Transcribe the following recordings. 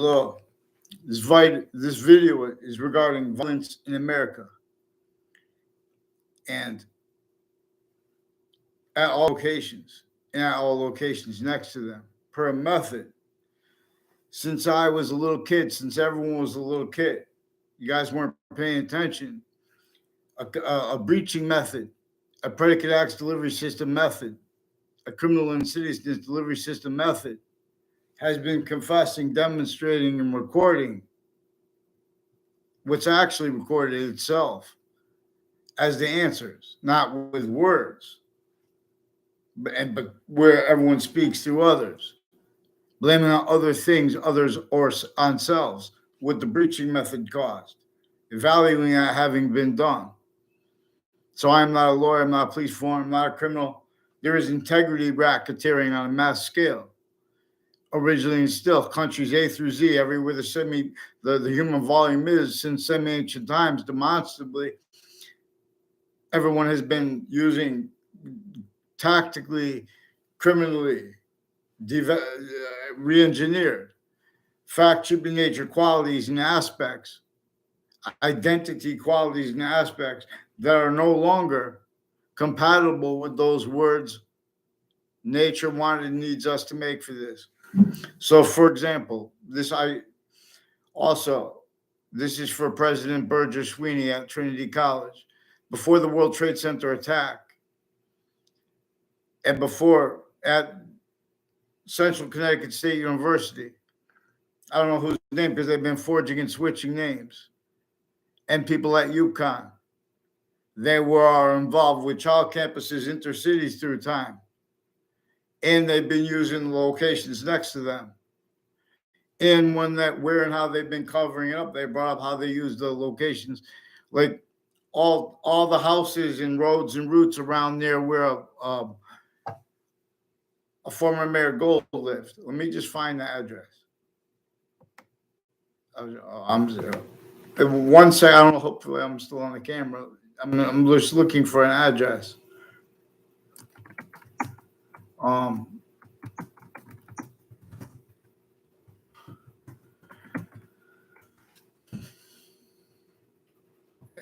Hello. This video is regarding violence in America and at all locations and at all locations next to them per method. Since I was a little kid, since everyone was a little kid, you guys weren't paying attention. A breaching method, a predicate acts delivery system method, a criminal insidiousness delivery system method has been confessing, demonstrating, and recording what's actually recorded itself as the answers, not with words, but where everyone speaks through others, blaming on other things, others, or on selves, what the breaching method caused, evaluating that having been done. So I'm not a lawyer, I'm not a police form, I'm not a criminal. There is integrity racketeering on a mass scale. Originally and still, countries A through Z, everywhere the human volume is since semi-ancient times, demonstrably, everyone has been using tactically, criminally, re-engineered, fact-shipping nature qualities and aspects, identity qualities and aspects that are no longer compatible with those words nature wanted and needs us to make for this. So, for example, this is for President Burgess Sweeney at Trinity College. Before the World Trade Center attack, and before at Central Connecticut State University, I don't know whose name because they've been forging and switching names, and people at UConn, they were involved with child campuses, intercities through time, and they've been using the locations next to them. And where and how they've been covering it up, they brought up how they use the locations, like all the houses and roads and routes around there where a former Mayor Gold lived. Let me just find the address. I'm one second. I don't know. Hopefully, I'm still on the camera. I'm just looking for an address.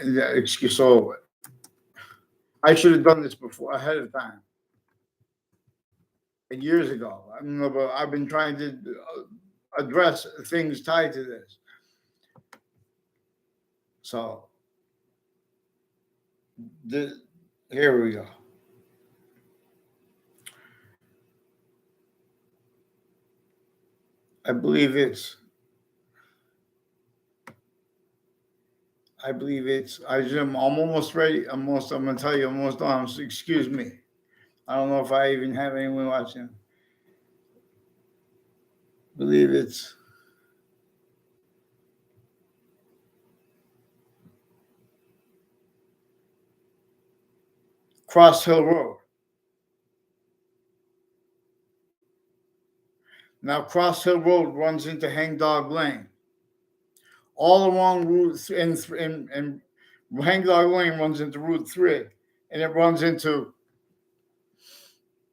Excuse. So I should have done this before ahead of time. Years ago. I mean, but I've been trying to address things tied to this. So here we go. I believe it's. I'm almost ready. I'm going to tell you, I'm almost done. So excuse me. I don't know if I even have anyone watching. I believe it's. Cross Hill Road. Now, Cross Hill Road runs into Hangdog Lane. All along Route and Hangdog Lane runs into Route 3, and it runs into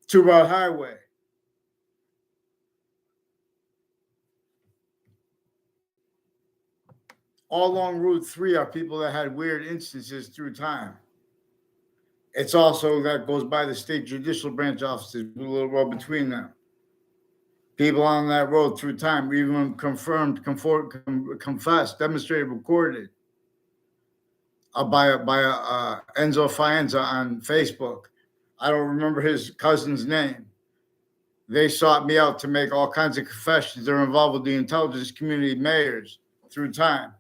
Two Route Highway. All along Route 3 are people that had weird instances through time. It's also that goes by the state judicial branch offices, a little road between them. People on that road through time, even confirmed, confessed, demonstrated, recorded by Enzo Fienza on Facebook. I don't remember his cousin's name. They sought me out to make all kinds of confessions. They're involved with the intelligence community mayors through time.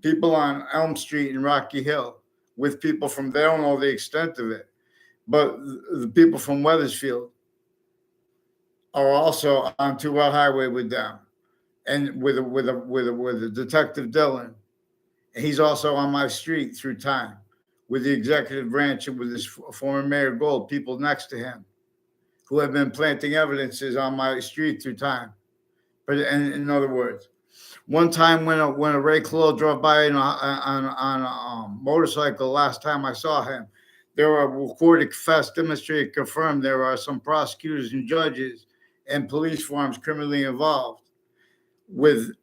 People on Elm Street and Rocky Hill with people from, they don't know the extent of it, but the people from Weathersfield are also on Two Route Highway with them, and with a Detective Dylan. And he's also on my street through time with the executive branch and with his former Mayor Gold, people next to him who have been planting evidences on my street through time. But in other words, one time when a Ray Clow drove by on a motorcycle, last time I saw him, there were recorded, confessed, demonstrated, confirmed there are some prosecutors and judges and police forms criminally involved with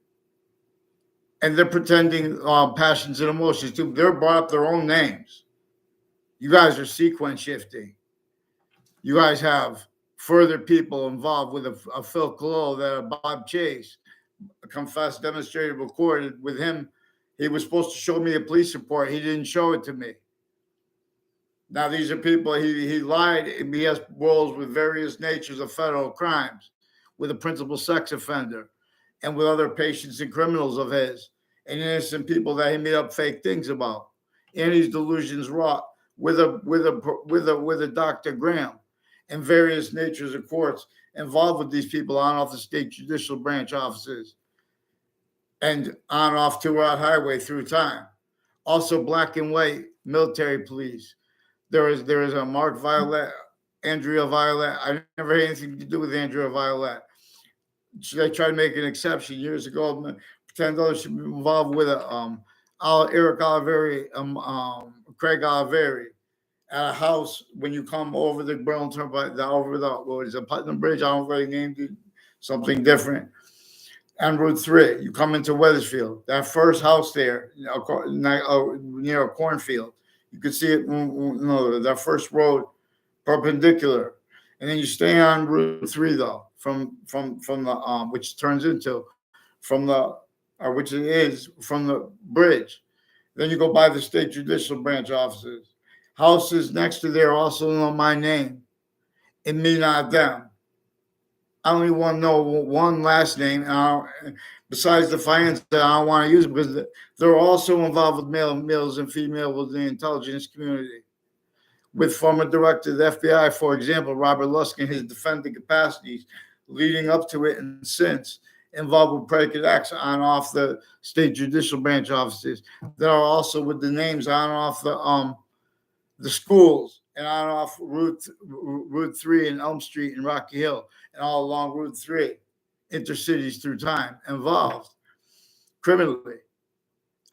and they're pretending passions and emotions too. They're brought up their own names. You guys are sequence shifting. You guys have further people involved with a Phil Collo, that Bob Chase, confessed, demonstrated, recorded with him. He was supposed to show me a police report. He didn't show it to me. Now these are people he lied. He has roles with various natures of federal crimes, with a principal sex offender, and with other patients and criminals of his, and innocent people that he made up fake things about. And his delusions wrought with a Dr. Graham, and various natures of courts involved with these people on off the state judicial branch offices, and on off Two-Route Highway through time. Also, black and white military police. There is a Mark Violet, Andrea Violet. I never had anything to do with Andrea Violet. They tried to make an exception years ago, pretend others should be involved with Eric Oliveri, Craig Oliveri, at a house when you come over the Burlington Turnpike, over the what is it, Putnam Bridge. I don't know if they named it something different. On Route 3, you come into Wethersfield. That first house there, near a cornfield, you could see it. That first road perpendicular, and then you stay on Route 3 though, from the which turns into from the or which it is from the bridge. Then you go by the state judicial branch offices. Houses next to there also know my name, and me not them. I only want to know one last name, besides the finance that I don't want to use, because they're also involved with males and females within the intelligence community. With former director of the FBI, for example, Robert Luskin, his defending capacities leading up to it and since, involved with predicate acts on off the state judicial branch offices that are also with the names on off the schools, and on off Route 3 and Elm Street and Rocky Hill, and all along Route 3, intercities through time, involved criminally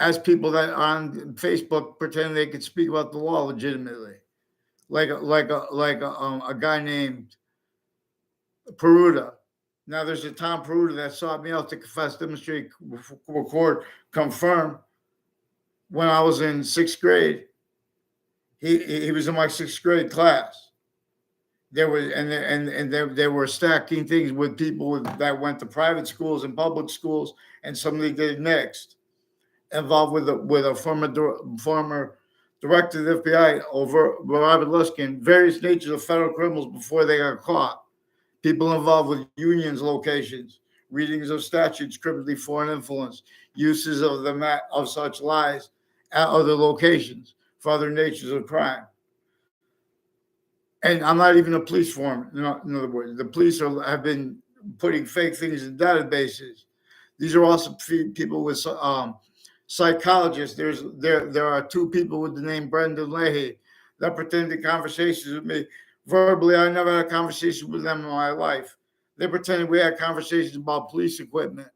as people that are on Facebook pretending they could speak about the law legitimately, like a guy named Peruta. Now there's a Tom Peruta that sought me out to confess, demonstrate, record, confirm when I was in sixth grade. He was in my sixth grade class. There was and they were stacking things with people that went to private schools and public schools, and somebody did mixed, involved with a former director of the FBI over Robert Luskin, various natures of federal criminals before they got caught. People involved with unions locations, readings of statutes, criminally foreign influence, uses of such lies at other locations for other natures of crime. And I'm not even a police foreman. In other words, the police have been putting fake things in databases. These are also people with psychologists. There are two people with the name Brendan Leahy that pretended conversations with me verbally. I never had a conversation with them in my life. They pretended we had conversations about police equipment.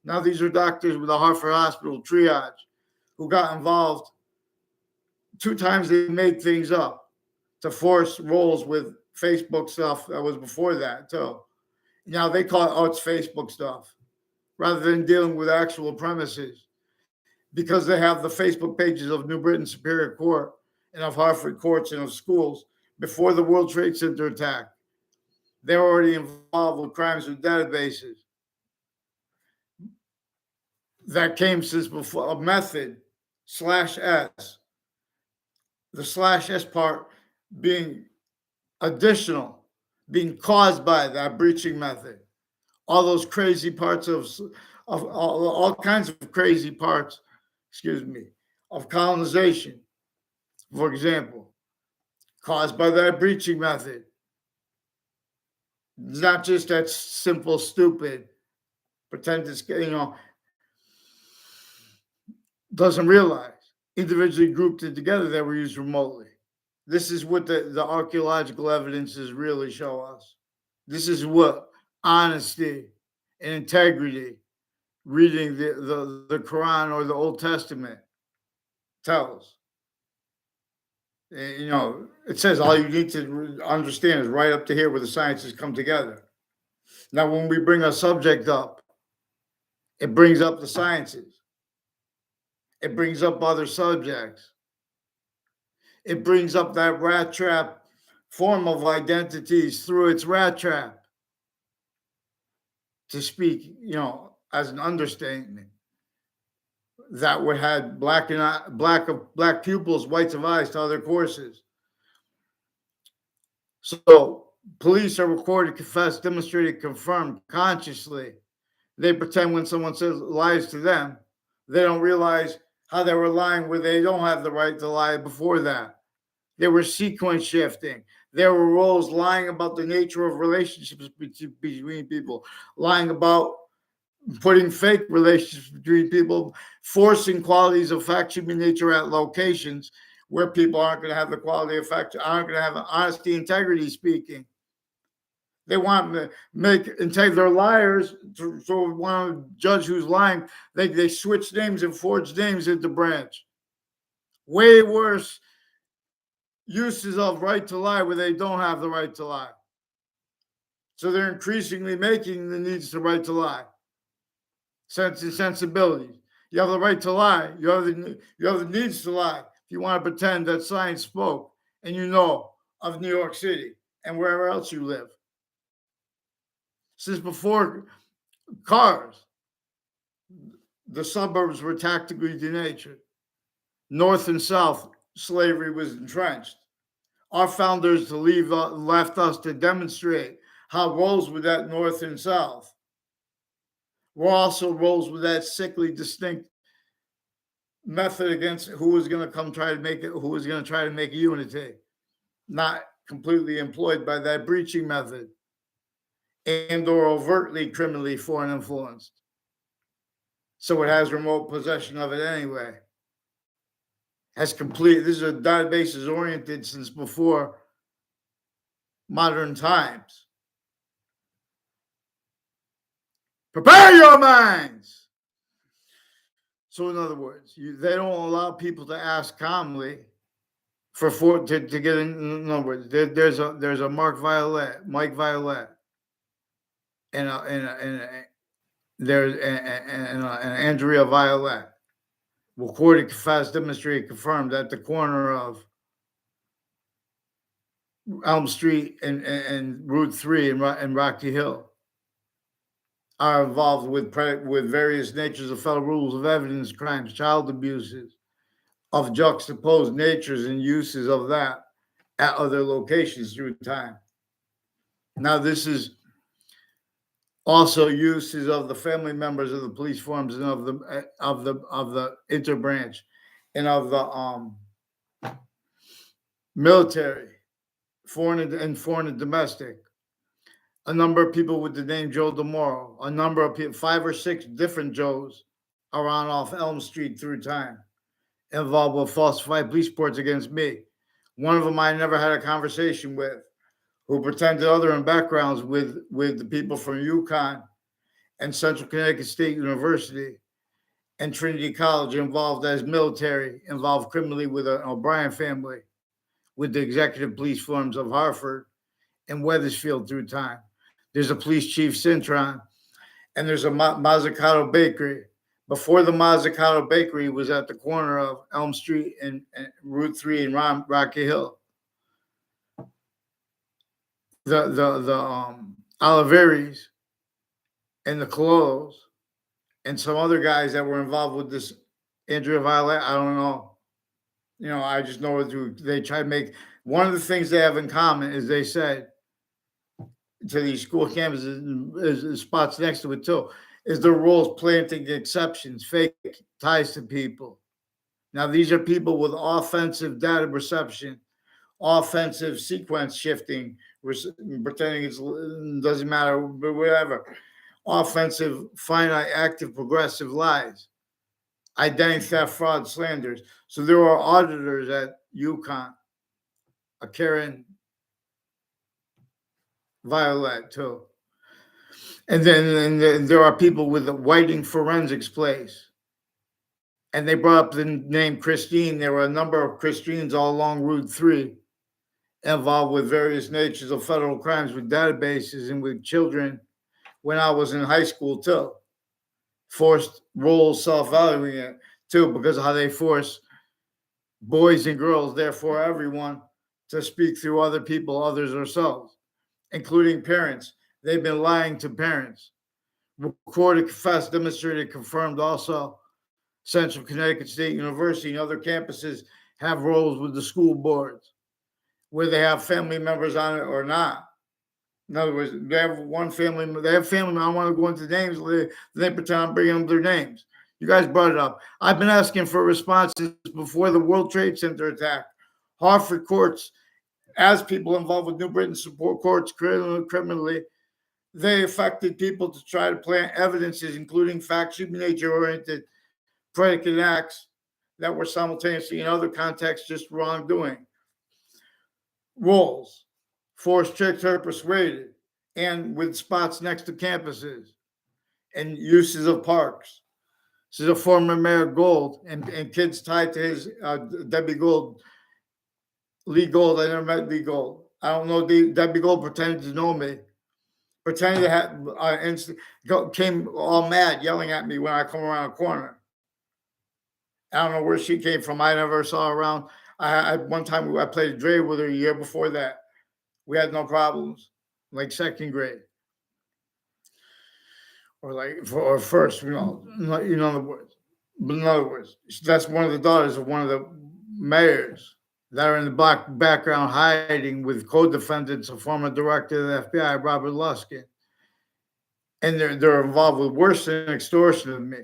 Now these are doctors with the Hartford Hospital triage who got involved. 2 times they made things up to force roles with Facebook stuff that was before that too. Now they call it, oh, it's Facebook stuff, rather than dealing with actual premises, because they have the Facebook pages of New Britain Superior Court and of Hartford courts and of schools before the World Trade Center attack. They're already involved with crimes with databases that came since before a method /S. The /S part being additional, being caused by that breaching method. All those crazy parts of all kinds of crazy parts, of colonization, for example, caused by that breaching method. It's not just that simple, stupid, pretend it's, doesn't realize individually grouped it together that were used remotely. This is what the archaeological evidences really show us. This is what honesty and integrity, reading the Quran or the Old Testament, tells. It says all you need to understand is right up to here where the sciences come together. Now, when we bring a subject up, it brings up the sciences. It brings up other subjects. It brings up that rat trap form of identities through its rat trap, to speak, as an understatement. That would have black pupils, whites of eyes to other courses. So police are recorded, confessed, demonstrated, confirmed consciously. They pretend when someone says lies to them, they don't realize how they were lying where they don't have the right to lie before that. They were sequence shifting. There were roles lying about the nature of relationships between people, lying about putting fake relationships between people, forcing qualities of fact, human nature at locations where people aren't going to have the quality of fact, aren't going to have honesty, integrity speaking. They want to make and take their liars. So want to judge who's lying. They switch names and forge names at the branch. Way worse uses of right to lie where they don't have the right to lie. So they're increasingly making the needs to right to lie. Sense and sensibilities. You have the right to lie. You have the needs to lie. If you want to pretend that science spoke and you know of New York City and wherever else you live. Since before cars, the suburbs were tactically denatured. North and South, slavery was entrenched. Our founders left us to demonstrate how roles with that North and South were also roles with that sickly, distinct method against who was going to come try to make it, who was going to try to make unity, not completely employed by that breaching method and or overtly criminally foreign influenced. So it has remote possession of it anyway. This is a database is oriented since before modern times. Prepare your minds. So in other words, they don't allow people to ask calmly to get in. Other words, there's a Mike Violet, and there's an Andrea Violet, recorded, confessed, demonstrated, confirmed at the corner of Elm Street and Route 3 and Rocky Hill, are involved with various natures of federal rules of evidence crimes, child abuses, of juxtaposed natures and uses of that at other locations through time. Now, this is also uses of the family members of the police forms and of the interbranch and of the military, foreign and domestic. A number of people with the name Joe DeMoro, a number of people, 5 or 6 different Joes around off Elm Street through time, involved with falsified police reports against me. One of them I never had a conversation with, who pretended other in backgrounds with the people from UConn and Central Connecticut State University and Trinity College, involved as military, involved criminally with an O'Brien family, with the executive police forms of Hartford and Wethersfield through time. There's a police chief, Cintron, and there's a Mazzucato Bakery. Before the Mazzucato Bakery was at the corner of Elm Street and Route 3 in Rocky Hill. The Oliveris and the Cololos and some other guys that were involved with this Andrea Violet, I don't know. I just know they try to make, one of the things they have in common is they said to these school campuses, is spots next to it too, is their roles planting exceptions, fake ties to people. Now, these are people with offensive data reception, offensive sequence shifting, pretending it doesn't matter, but whatever. Offensive, finite, active, progressive lies, identity theft, fraud, slanders. So there are auditors at UConn, a Karen Violet too. And then there are people with the Whiting Forensics place. And they brought up the name Christine. There were a number of Christines all along Route 3 involved with various natures of federal crimes with databases and with children when I was in high school too. Forced roles, self-evaluating it too, because of how they force boys and girls, therefore everyone, to speak through other people, others, ourselves, including parents. They've been lying to parents. Recorded, confessed, demonstrated, confirmed also. Central Connecticut State University and other campuses have roles with the school boards where they have family members on it or not. In other words, they have one family, they have family. I don't want to go into names. They pretend I'm bringing them their names. You guys brought it up. I've been asking for responses before the World Trade Center attack. Hartford courts, as people involved with New Britain support courts criminally, they affected people to try to plant evidences, including factual nature-oriented predicate acts that were simultaneously in other contexts just wrongdoing. Roles, forced, tricked, or persuaded, and with spots next to campuses and uses of parks. This is a former Mayor Gold and kids tied to his Debbie Gold, Lee Gold. I never met Lee Gold. I don't know. Debbie Gold pretended to know me, pretended to have, came all mad, yelling at me when I come around a corner. I don't know where she came from. I never saw her around. One time I played Dre with her a year before that. We had no problems, like second grade. Or first, in other words. But in other words, that's one of the daughters of one of the mayors that are in the background hiding with co-defendants, a former director of the FBI, Robert Luskin. And they're involved with worse than extortion than me.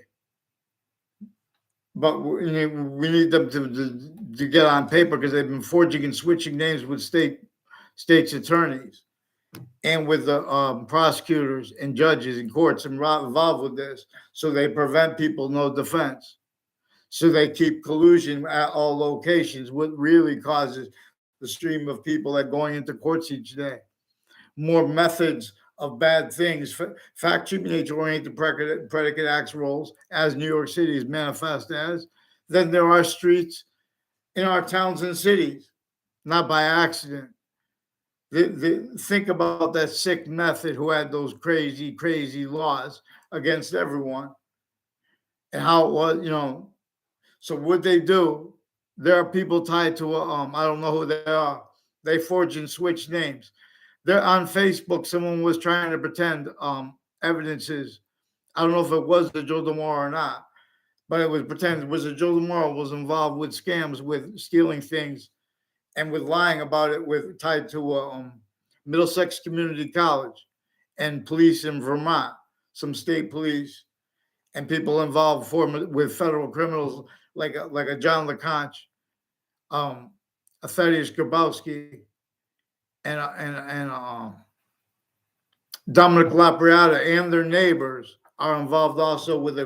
But we need them to get on paper because they've been forging and switching names with state's attorneys and with the prosecutors and judges and courts involved with this. So they prevent people, no defense. So they keep collusion at all locations, what really causes the stream of people that are going into courts each day. More methods of bad things, fact nature-oriented predicate acts roles, as New York City is manifest as, than there are streets in our towns and cities, not by accident. Think about that sick method who had those crazy, crazy laws against everyone and how it was, So what they do, there are people tied to, I don't know who they are. They forge and switch names. They're on Facebook. Someone was trying to pretend evidences. I don't know if it was the Joe DeMora or not, but it was pretended was the Joe DeMora was involved with scams, with stealing things, and with lying about it, with tied to Middlesex Community College and police in Vermont, some state police, and people involved with federal criminals like a John LeConte, a Thaddeus Grabowski, and Dominic Lapriata and their neighbors are involved also with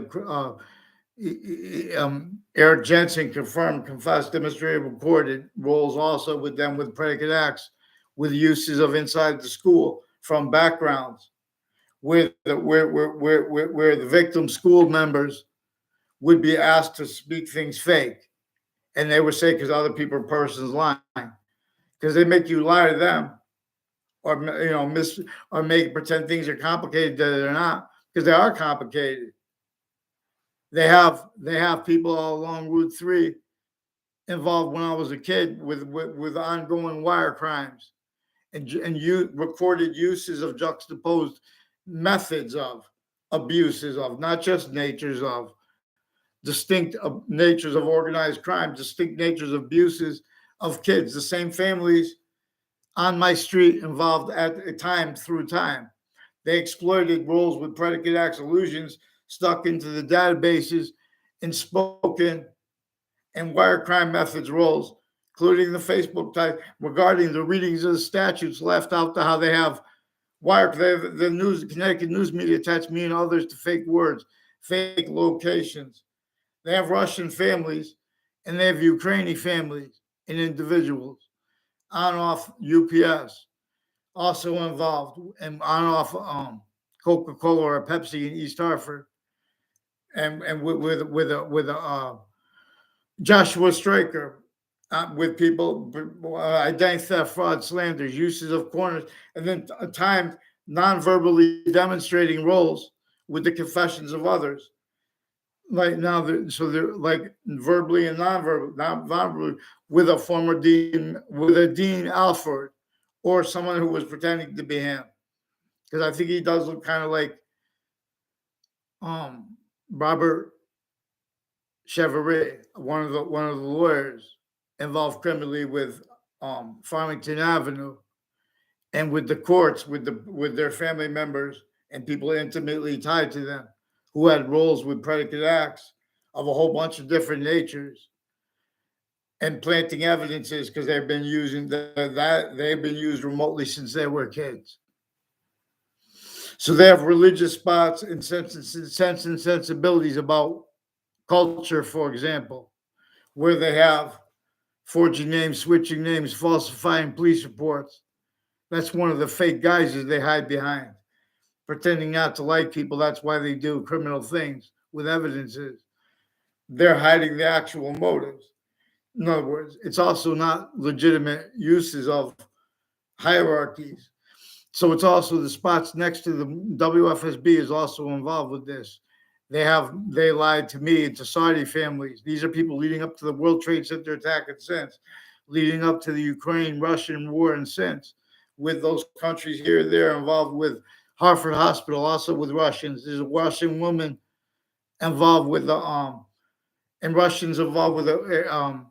Eric Jensen confirmed, confessed, demonstrated, recorded roles also with them with predicate acts, with uses of inside the school from backgrounds where the victim school members would be asked to speak things fake, and they would say because other people persons lying, because they make you lie to them, or or make pretend things are complicated that they're not, because they are complicated. They have people all along Route 3 involved when I was a kid with ongoing wire crimes and you recorded uses of juxtaposed methods of abuses of, not just natures of, distinct natures of organized crime, distinct natures of abuses of kids, the same families on my street involved at a time through time. They exploited roles with predicate acts, allusions stuck into the databases in spoken and wire crime methods roles, including the Facebook type regarding the readings of the statutes left out to how they have the news, Connecticut news media attached me and others to fake words, fake locations. They have Russian families and they have Ukrainian families and individuals on off UPS also involved and on off Coca-Cola or Pepsi in East Hartford, and with a Joshua Straker with people identity theft, fraud, slanders, uses of corners, and then timed non-verbally demonstrating roles with the confessions of others. like now, so they're like verbally and non-verbally with a former dean, with a Dean Alford, or someone who was pretending to be him, because I think he does look kind of like Robert Chevrolet, one of the lawyers involved criminally with Farmington Avenue, and with the courts, with their family members and people intimately tied to them, who had roles with predicate acts of a whole bunch of different natures, and planting evidences because they've been using that they've been used remotely since they were kids. So they have religious spots and sense and sensibilities about culture, for example, where they have forging names, switching names, falsifying police reports. That's one of the fake guises they hide behind, pretending not to like people. That's why they do criminal things with evidences. They're hiding the actual motives. In other words, it's also not legitimate uses of hierarchies. So it's also the spots next to the WFSB is also involved with this. They lied to me and to Saudi families. These are people leading up to the World Trade Center attack and since, leading up to the Ukraine-Russian war and since, with those countries here and there involved with Hartford Hospital, also with Russians. There's a Russian woman involved with the and Russians involved with the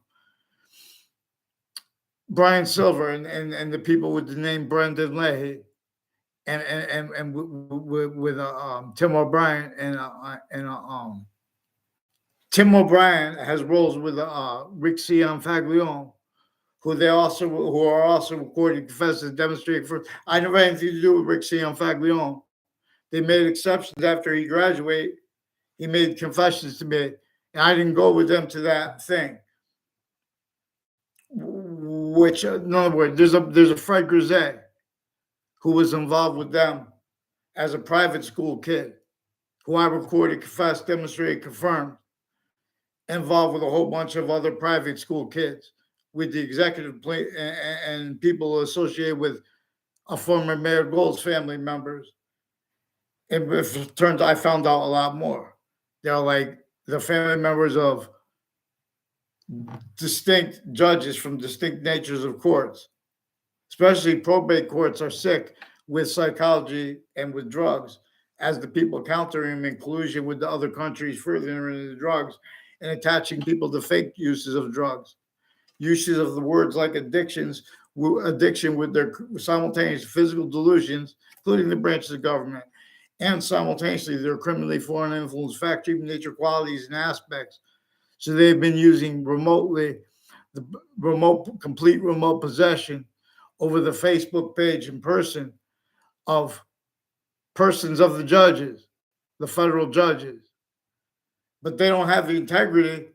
Brian Silver and the people with the name Brendan Leahy and with Tim O'Brien and Tim O'Brien has roles with Rick Faglione, who are also recorded confessors demonstrating for. I never had anything to do with Rick Faglione. They made exceptions after he graduated. He made confessions to me, and I didn't go with them to that thing. Which, in other words, there's a Fred Grisette who was involved with them as a private school kid, who I recorded, confessed, demonstrated, confirmed, involved with a whole bunch of other private school kids, with the executive and people associated with a former Mayor Gold's family members. And it turns out I found out a lot more. They're like the family members of distinct judges from distinct natures of courts, especially probate courts, are sick with psychology and with drugs, as the people countering them in collusion with the other countries furthering the drugs and attaching people to fake uses of drugs, uses of the words like addiction with their simultaneous physical delusions, including the branches of government, and simultaneously their criminally foreign influence, fact, treatment, nature, qualities, and aspects. So they've been using complete remote possession over the Facebook page in person of persons of the judges, the federal judges. But they don't have the integrity.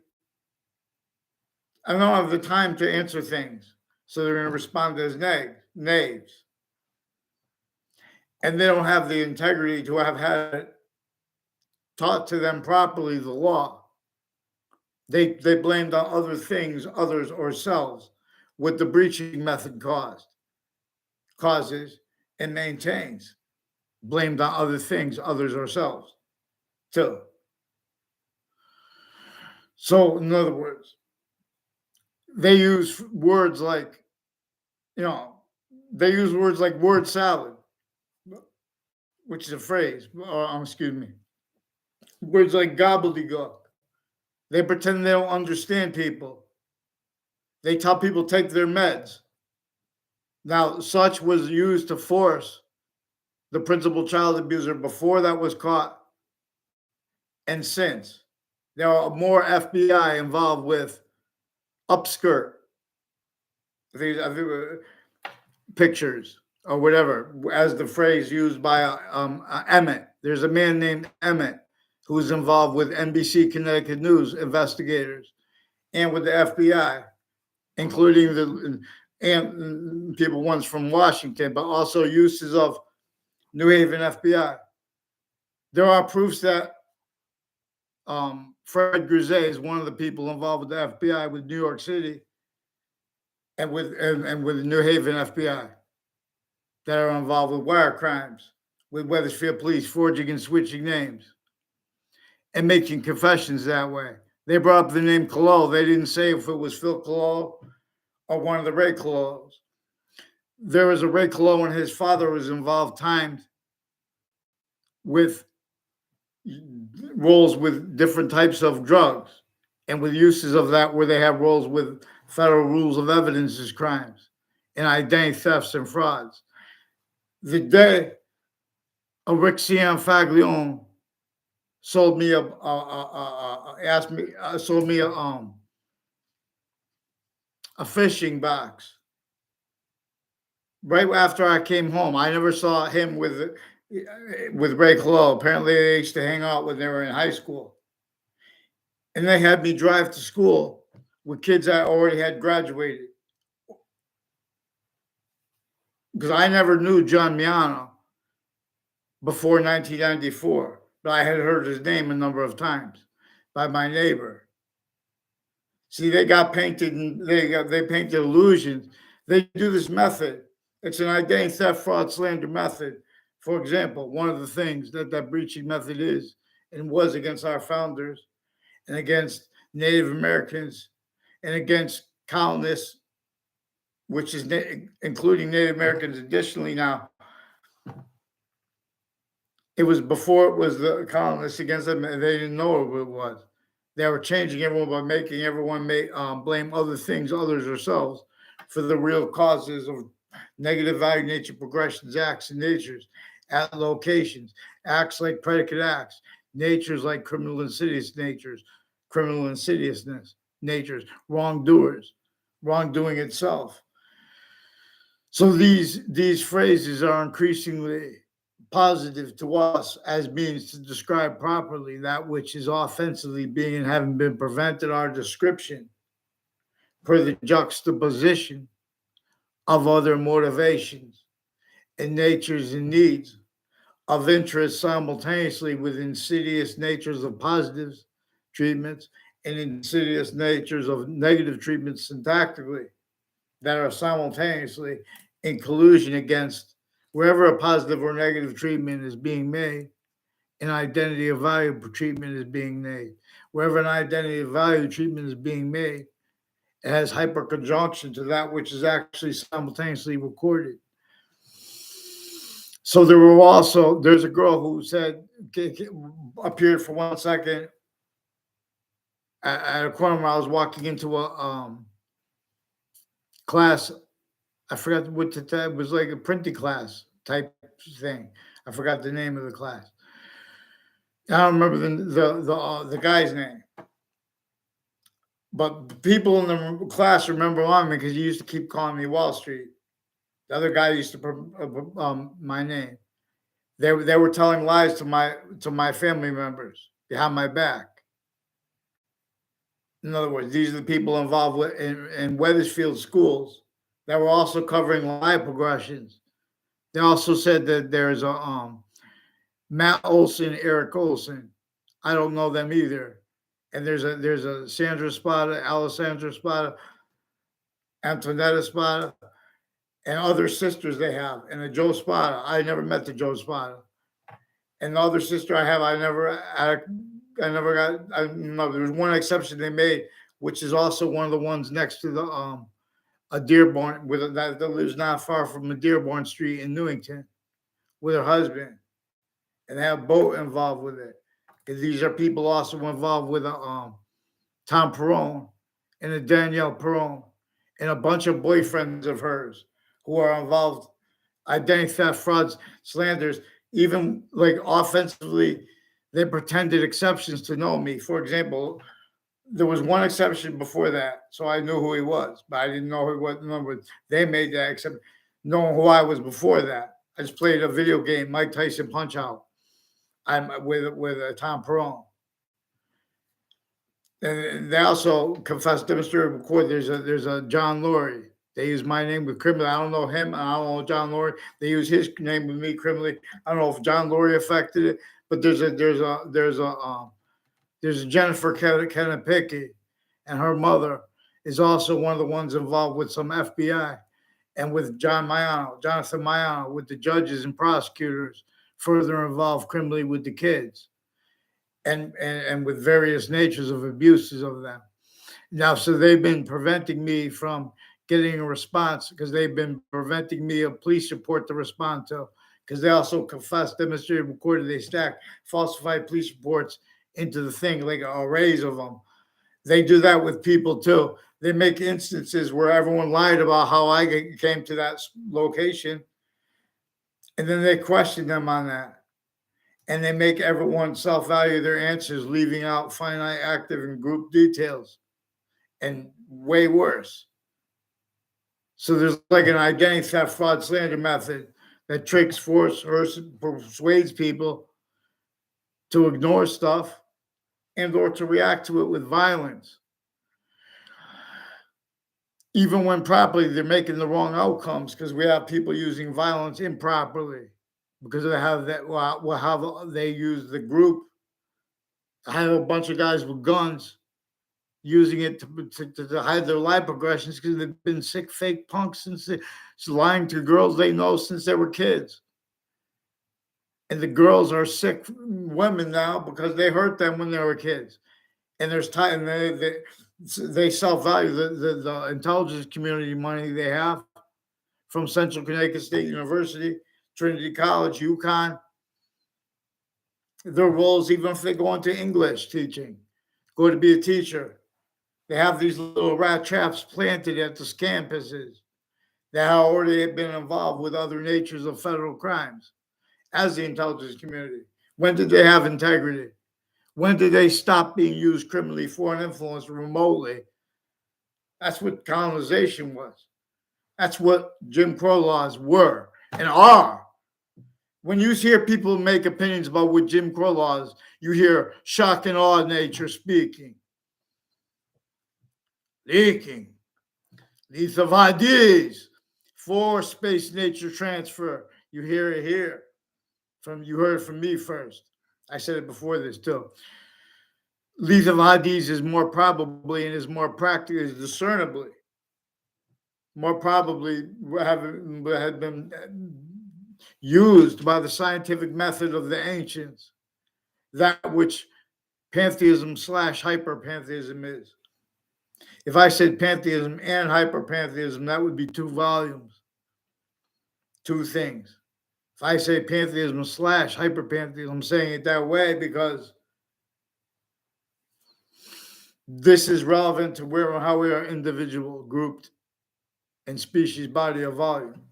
I don't have the time to answer things. So they're going to respond as knaves. And they don't have the integrity to have had it taught to them properly, the law. They blamed on other things, others, or selves, what the breaching method causes, and maintains. Blamed on other things, others, or selves, too. So, in other words, they use words like, word salad, which is a phrase, or excuse me, words like gobbledygook. They pretend they don't understand people. They tell people take their meds. Now, such was used to force the principal child abuser before that was caught and since. There are more FBI involved with upskirt. I think pictures or whatever, as the phrase used by Emmett. There's a man named Emmett who was involved with NBC Connecticut News investigators and with the FBI, including and people once from Washington, but also uses of New Haven FBI. There are proofs that Fred Grisette is one of the people involved with the FBI with New York City and with the New Haven FBI that are involved with wire crimes, with Wethersfield Police forging and switching names. and making confessions that way. They brought up the name Colo. They didn't say if it was Phil Colo or one of the Ray Colos. There was a Ray Colo and his father was involved times with roles with different types of drugs and with uses of that where they have roles with federal rules of evidence as crimes and identity thefts and frauds. The day Rixian Faglione sold me asked me sold me a fishing box right after I came home. I never saw him with Ray Colo. Apparently, they used to hang out when they were in high school, and they had me drive to school with kids that already had graduated because I never knew John Miano before 1994, but I had heard his name a number of times by my neighbor. See, they got painted and they painted illusions. They do this method. It's an identity theft, fraud, slander method. For example, one of the things that breaching method is and was against our founders and against Native Americans and against colonists, which is including Native Americans additionally now. It was before it was the colonists against them, and they didn't know what it was. They were changing everyone by making everyone blame other things, others, themselves for the real causes of negative value nature progressions, acts, and natures at locations, acts like predicate acts, natures like criminal insidious natures, criminal insidiousness, natures, wrongdoers, wrongdoing itself. So these phrases are increasingly positive to us as means to describe properly that which is offensively being and having been prevented our description per the juxtaposition of other motivations and natures and needs of interest simultaneously with insidious natures of positives treatments and insidious natures of negative treatments syntactically that are simultaneously in collusion against wherever a positive or negative treatment is being made, an identity of value treatment is being made. Wherever an identity of value treatment is being made, it has hyperconjunction to that which is actually simultaneously recorded. So there's a girl who said, appeared for 1 second at a corner where I was walking into a class. I forgot what it was, like a printing class type thing. I forgot the name of the class. I don't remember the guy's name, but people in the class remember on me because he used to keep calling me Wall Street. The other guy used to my name. They were telling lies to my family members behind my back. In other words, these are the people involved in Wethersfield schools that were also covering lie progressions. They also said that there's a Matt Olson, Eric Olson. I don't know them either. And there's a Sandra Spada, Alessandra Spada, Antonetta Spada, and other sisters they have, and a Joe Spada. I never met the Joe Spada. And the other sister I have, I never got. I know there was one exception they made, which is also one of the ones next to the a Dearborn that lives not far from a Dearborn Street in Newington, with her husband, and they have a boat involved with it. And these are people also involved with Tom Perone and a Danielle Perone and a bunch of boyfriends of hers who are involved identity theft, frauds, slanders, even like offensively. They pretended exceptions to know me. For example, there was one exception before that, so I knew who he was, but I didn't know who he was. Remember, they made that except knowing who I was before that. I just played a video game, Mike Tyson Punch Out. I'm with Tom Perone. And they also confessed, demonstrated, record. There's a John Laurie. They use my name with criminally. I don't know him. I don't know John Laurie. They use his name with me criminally. I don't know if John Laurie affected it, but there's a Jennifer Kennepicky, and her mother is also one of the ones involved with some FBI and with Jonathan Mayano, with the judges and prosecutors, further involved criminally with the kids. and with various natures of abuses of them. Now, so they've been preventing me from getting a response because they've been preventing me a police report to respond to because they also confessed, demonstrated, recorded, they stacked falsified police reports into the thing, like arrays of them. They do that with people too. They make instances where everyone lied about how I came to that location, and then they question them on that. And they make everyone self value their answers, leaving out finite, active, and group details. And way worse. So there's like an identity theft, fraud, slander method that tricks, force, or persuades people to ignore stuff and or to react to it with violence. Even when properly, they're making the wrong outcomes because we have people using violence improperly because they have that. Well, how they use the group. I have a bunch of guys with guns using it to hide their life progressions because they've been sick, fake punks since they lying to girls they know since they were kids. And the girls are sick women now because they hurt them when they were kids. And there's time, they self-value the intelligence community money they have from Central Connecticut State University, Trinity College, UConn. Their roles, even if they go into English teaching, go to be a teacher, they have these little rat traps planted at the campuses that have already been involved with other natures of federal crimes as the intelligence community. When did they have integrity? When did they stop being used criminally for an influence remotely? That's what colonization was. That's what Jim Crow laws were and are. When you hear people make opinions about what Jim Crow laws, you hear shock and awe nature speaking. Leaking. These of ideas for space nature transfer. You hear it here. You heard it from me first. I said it before this too. Lethal IDs is more probably and is more practically, is discernibly, more probably had been used by the scientific method of the ancients, that which pantheism / hyperpantheism is. If I said pantheism and hyperpantheism, that would be 2 volumes, 2 things. If I say pantheism / hyperpantheism, I'm saying it that way because this is relevant to where and how we are individual, grouped, and species, body, or volume.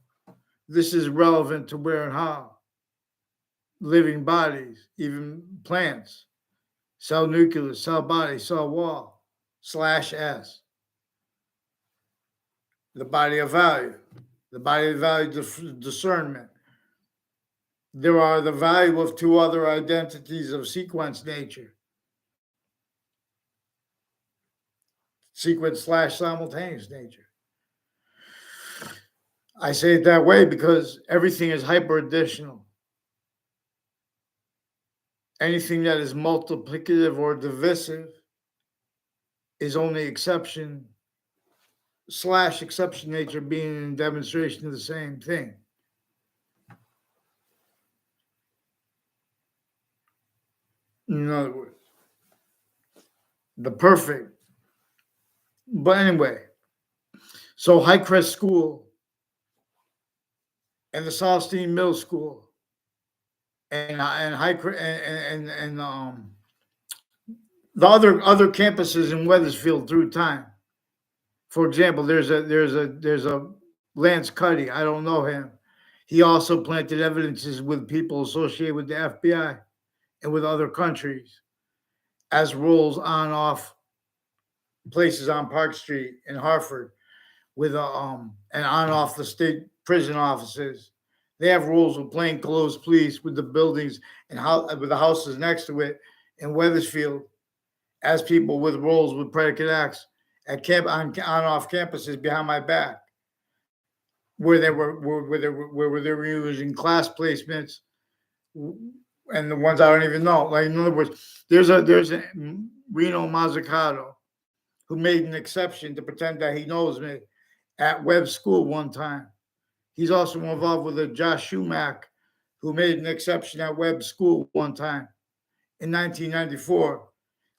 This is relevant to where and how living bodies, even plants, cell nucleus, cell body, cell wall, /S. The body of value, discernment. There are the value of 2 other identities of sequence nature. Sequence / simultaneous nature. I say it that way because everything is hyper additional. Anything that is multiplicative or divisive is only exception / exception nature being a demonstration of the same thing. In other words, the perfect. But anyway, so Highcrest School and the Salstein Middle School and the other campuses in Wethersfield through time. For example, there's a Lance Cuddy. I don't know him. He also planted evidences with people associated with the FBI and with other countries as roles on off places on Park Street in Hartford with and on off the state prison offices. They have rules with plainclothes police with the buildings and with the houses next to it in Wethersfield as people with roles with predicate acts at on off campuses behind my back, where they were using class placements and the ones I don't even know. Like in other words, there's a Reno Mazzucato who made an exception to pretend that he knows me at Webb School one time. He's also involved with a Josh Schumack who made an exception at Webb School one time in 1994.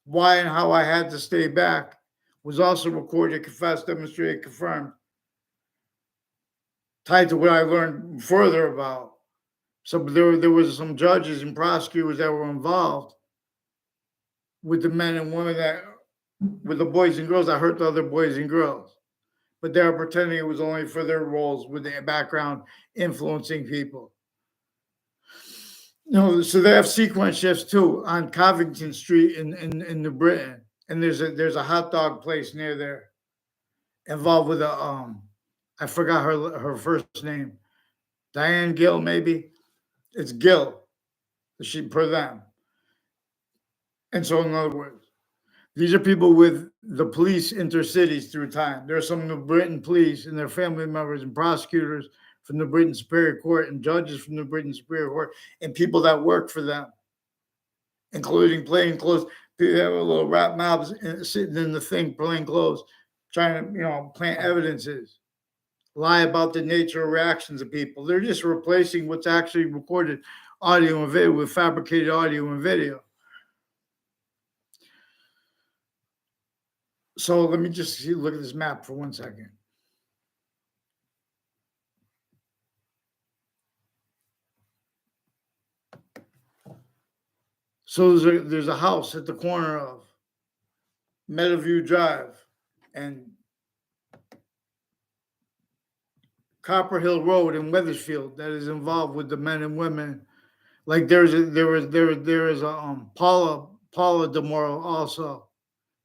Why and how I had to stay back was also recorded, confessed, demonstrated, confirmed, tied to what I learned further about. So there was some judges and prosecutors that were involved with the men and women that, with the boys and girls that hurt the other boys and girls. But they were pretending it was only for their roles with their background influencing people. So they have sequence shifts too on Covington Street in New Britain. And there's a hot dog place near there involved with I forgot her first name. Diane Gill, maybe. It's Gill. She per them. And so in other words, these are people with the police intercities through time. There are some New Britain police and their family members and prosecutors from the Britain Superior Court and judges from the Britain Superior Court and people that work for them, including plain clothes. People have a little rap mobs sitting in the thing, plain clothes, trying to, plant evidences, lie about the nature of reactions of people. They're just replacing what's actually recorded audio and video with fabricated audio and video. So let me just look at this map for 1 second. So there's a house at the corner of Meadowview Drive and Copper Hill Road in Wethersfield that is involved with the men and women. Like there is a Paula DeMoro also,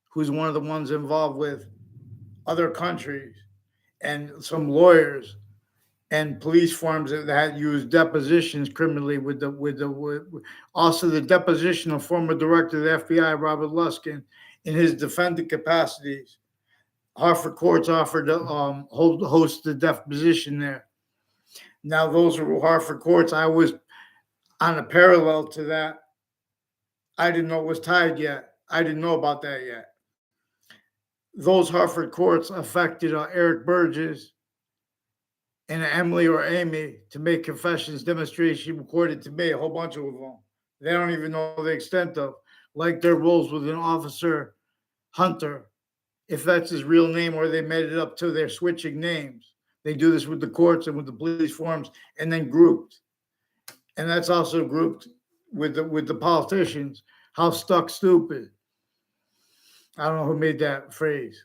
who's one of the ones involved with other countries and some lawyers and police forms that had used depositions criminally with also the deposition of former director of the FBI, Robert Luskin, in his defendant capacities. Hartford courts offered to host the deposition there. Now those were Hartford courts. I was on a parallel to that. I didn't know it was tied yet. I didn't know about that yet. Those Hartford courts affected Eric Burgess and Emily or Amy to make confessions, demonstration recorded to me, a whole bunch of them. They don't even know the extent of, like their roles with an officer, Hunter, if that's his real name or they made it up to their switching names. They do this with the courts and with the police forms and then grouped. And that's also grouped with the politicians. How stuck stupid. I don't know who made that phrase.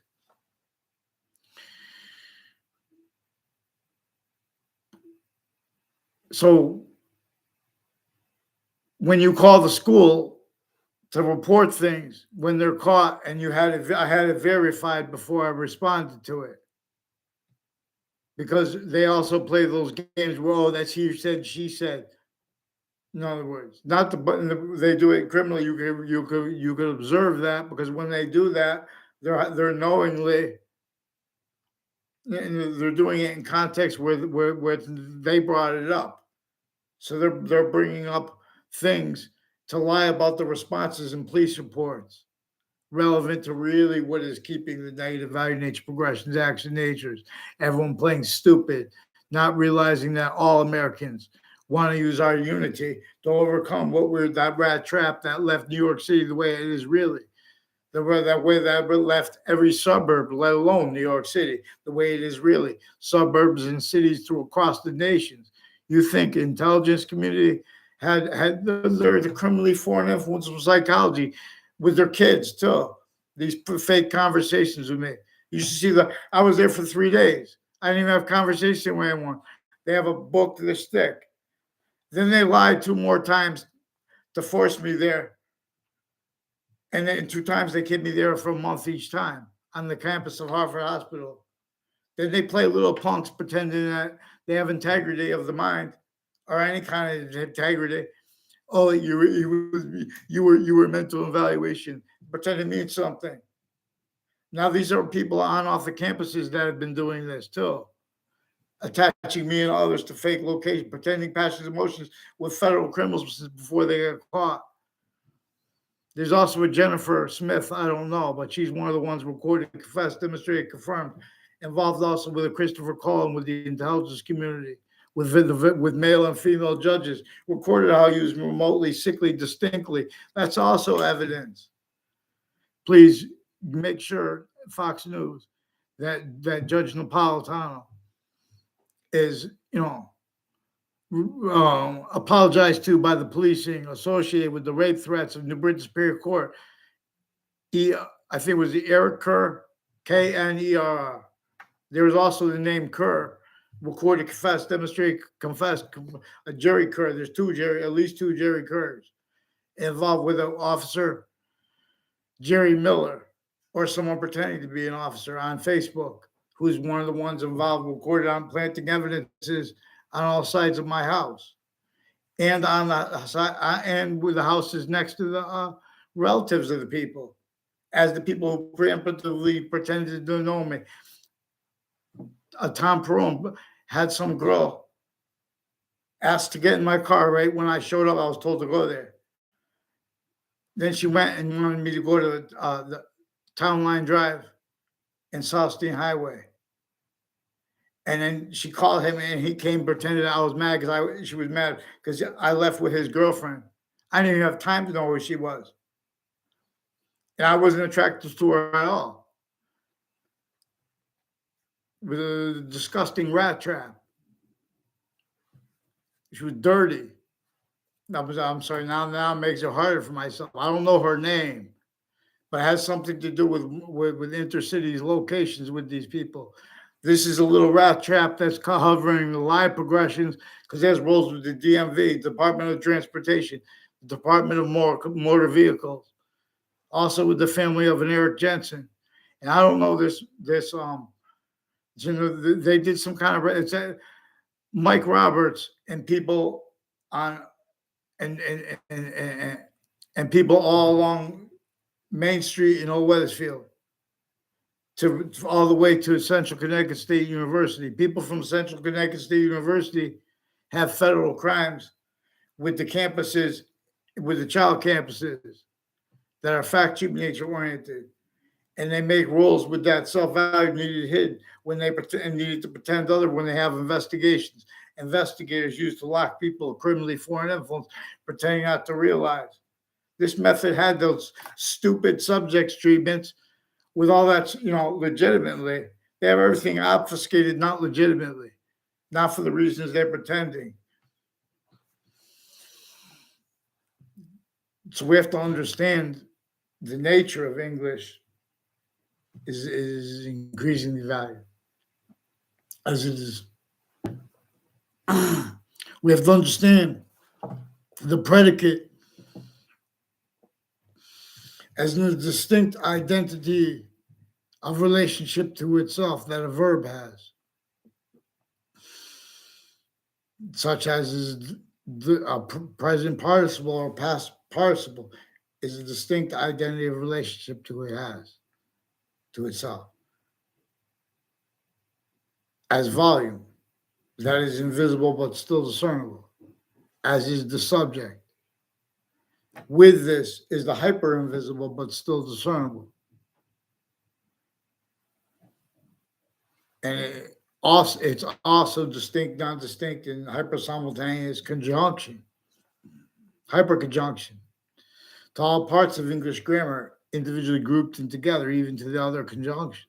So when you call the school to report things when they're caught, and I had it verified before I responded to it, because they also play those games where that's he said, she said. In other words, not they do it criminally. You could observe that, because when they do that, they're knowingly, and they're doing it in context where they brought it up. So they're bringing up things to lie about the responses in police reports relevant to really what is keeping the negative value nature progressions, action natures. Everyone playing stupid, not realizing that all Americans want to use our unity to overcome that rat trap that left New York City the way it is really. That way that left every suburb, let alone New York City, the way it is really. Suburbs and cities across the nations. You think intelligence community had the criminally foreign influence of psychology with their kids too. These fake conversations with me. You should see I was there for 3 days. I didn't even have conversation with anyone. They have a book to the stick. Then they lied 2 more times to force me there. And then 2 times they kept me there for a month each time on the campus of Hartford Hospital. Then they play little punks pretending that they have integrity of the mind or any kind of integrity. Oh, you were mental evaluation. Pretend it means something. Now these are people on off the campuses that have been doing this too. Attaching me and others to fake locations, pretending passions and emotions with federal criminals before they get caught. There's also a Jennifer Smith, I don't know, but she's one of the ones recorded, confessed, demonstrated, confirmed, involved also with a Christopher Cullen with the intelligence community, with male and female judges, recorded how he was remotely sickly, distinctly. That's also evidence. Please make sure, Fox News, that Judge Napolitano is, apologized to by the policing associated with the rape threats of New Britain Superior Court. I think it was the Eric Kerr, Kner. There was also the name Kerr, recorded, confessed, demonstrated, confessed, a Jerry Kerr. There's at least two Jerry Kerrs involved with an officer, Jerry Miller, or someone pretending to be an officer on Facebook, who's one of the ones involved, recorded on planting evidences on all sides of my house, and on the side, and with the houses next to the relatives of the people, as the people who preemptively pretended to know me. Tom Perone had some girl asked to get in my car right when I showed up. I was told to go there. Then she went and wanted me to go to the Town Line Drive and South Steen Highway. And then she called him, and he came, pretended I was mad because she was mad because I left with his girlfriend. I didn't even have time to know where she was. And I wasn't attracted to her at all. With a disgusting rat trap. She was dirty. I'm sorry, now it makes it harder for myself. I don't know her name, but it has something to do with intercities locations with these people. This is a little rat trap that's covering the live progressions because there's roles with the DMV, Department of Transportation, Department of Motor Vehicles, also with the family of an Eric Jensen. And I don't know this they did some kind of, it's Mike Roberts and people on and people all along Main Street in Old Wethersfield to all the way to Central Connecticut State University. People from Central Connecticut State University have federal crimes with the campuses, with the child campuses that are fact sheet nature oriented. And they make rules with that self-value needed hid when they needed to pretend other when they have investigations. Investigators used to lock people of criminally foreign influence, pretending not to realize. This method had those stupid subjects treatments with all that, legitimately. They have everything obfuscated, not legitimately, not for the reasons they're pretending. So we have to understand the nature of English is increasingly valued, as it is. We have to understand the predicate as a distinct identity of relationship to itself that a verb has, such as is the present participle or past participle is a distinct identity of relationship to it has, to itself. As volume, that is invisible but still discernible, as is the subject. With this is the hyper-invisible but still discernible. And it's also distinct, non-distinct, and hyper-simultaneous conjunction, hyperconjunction, to all parts of English grammar, individually grouped and together, even to the other conjunctions.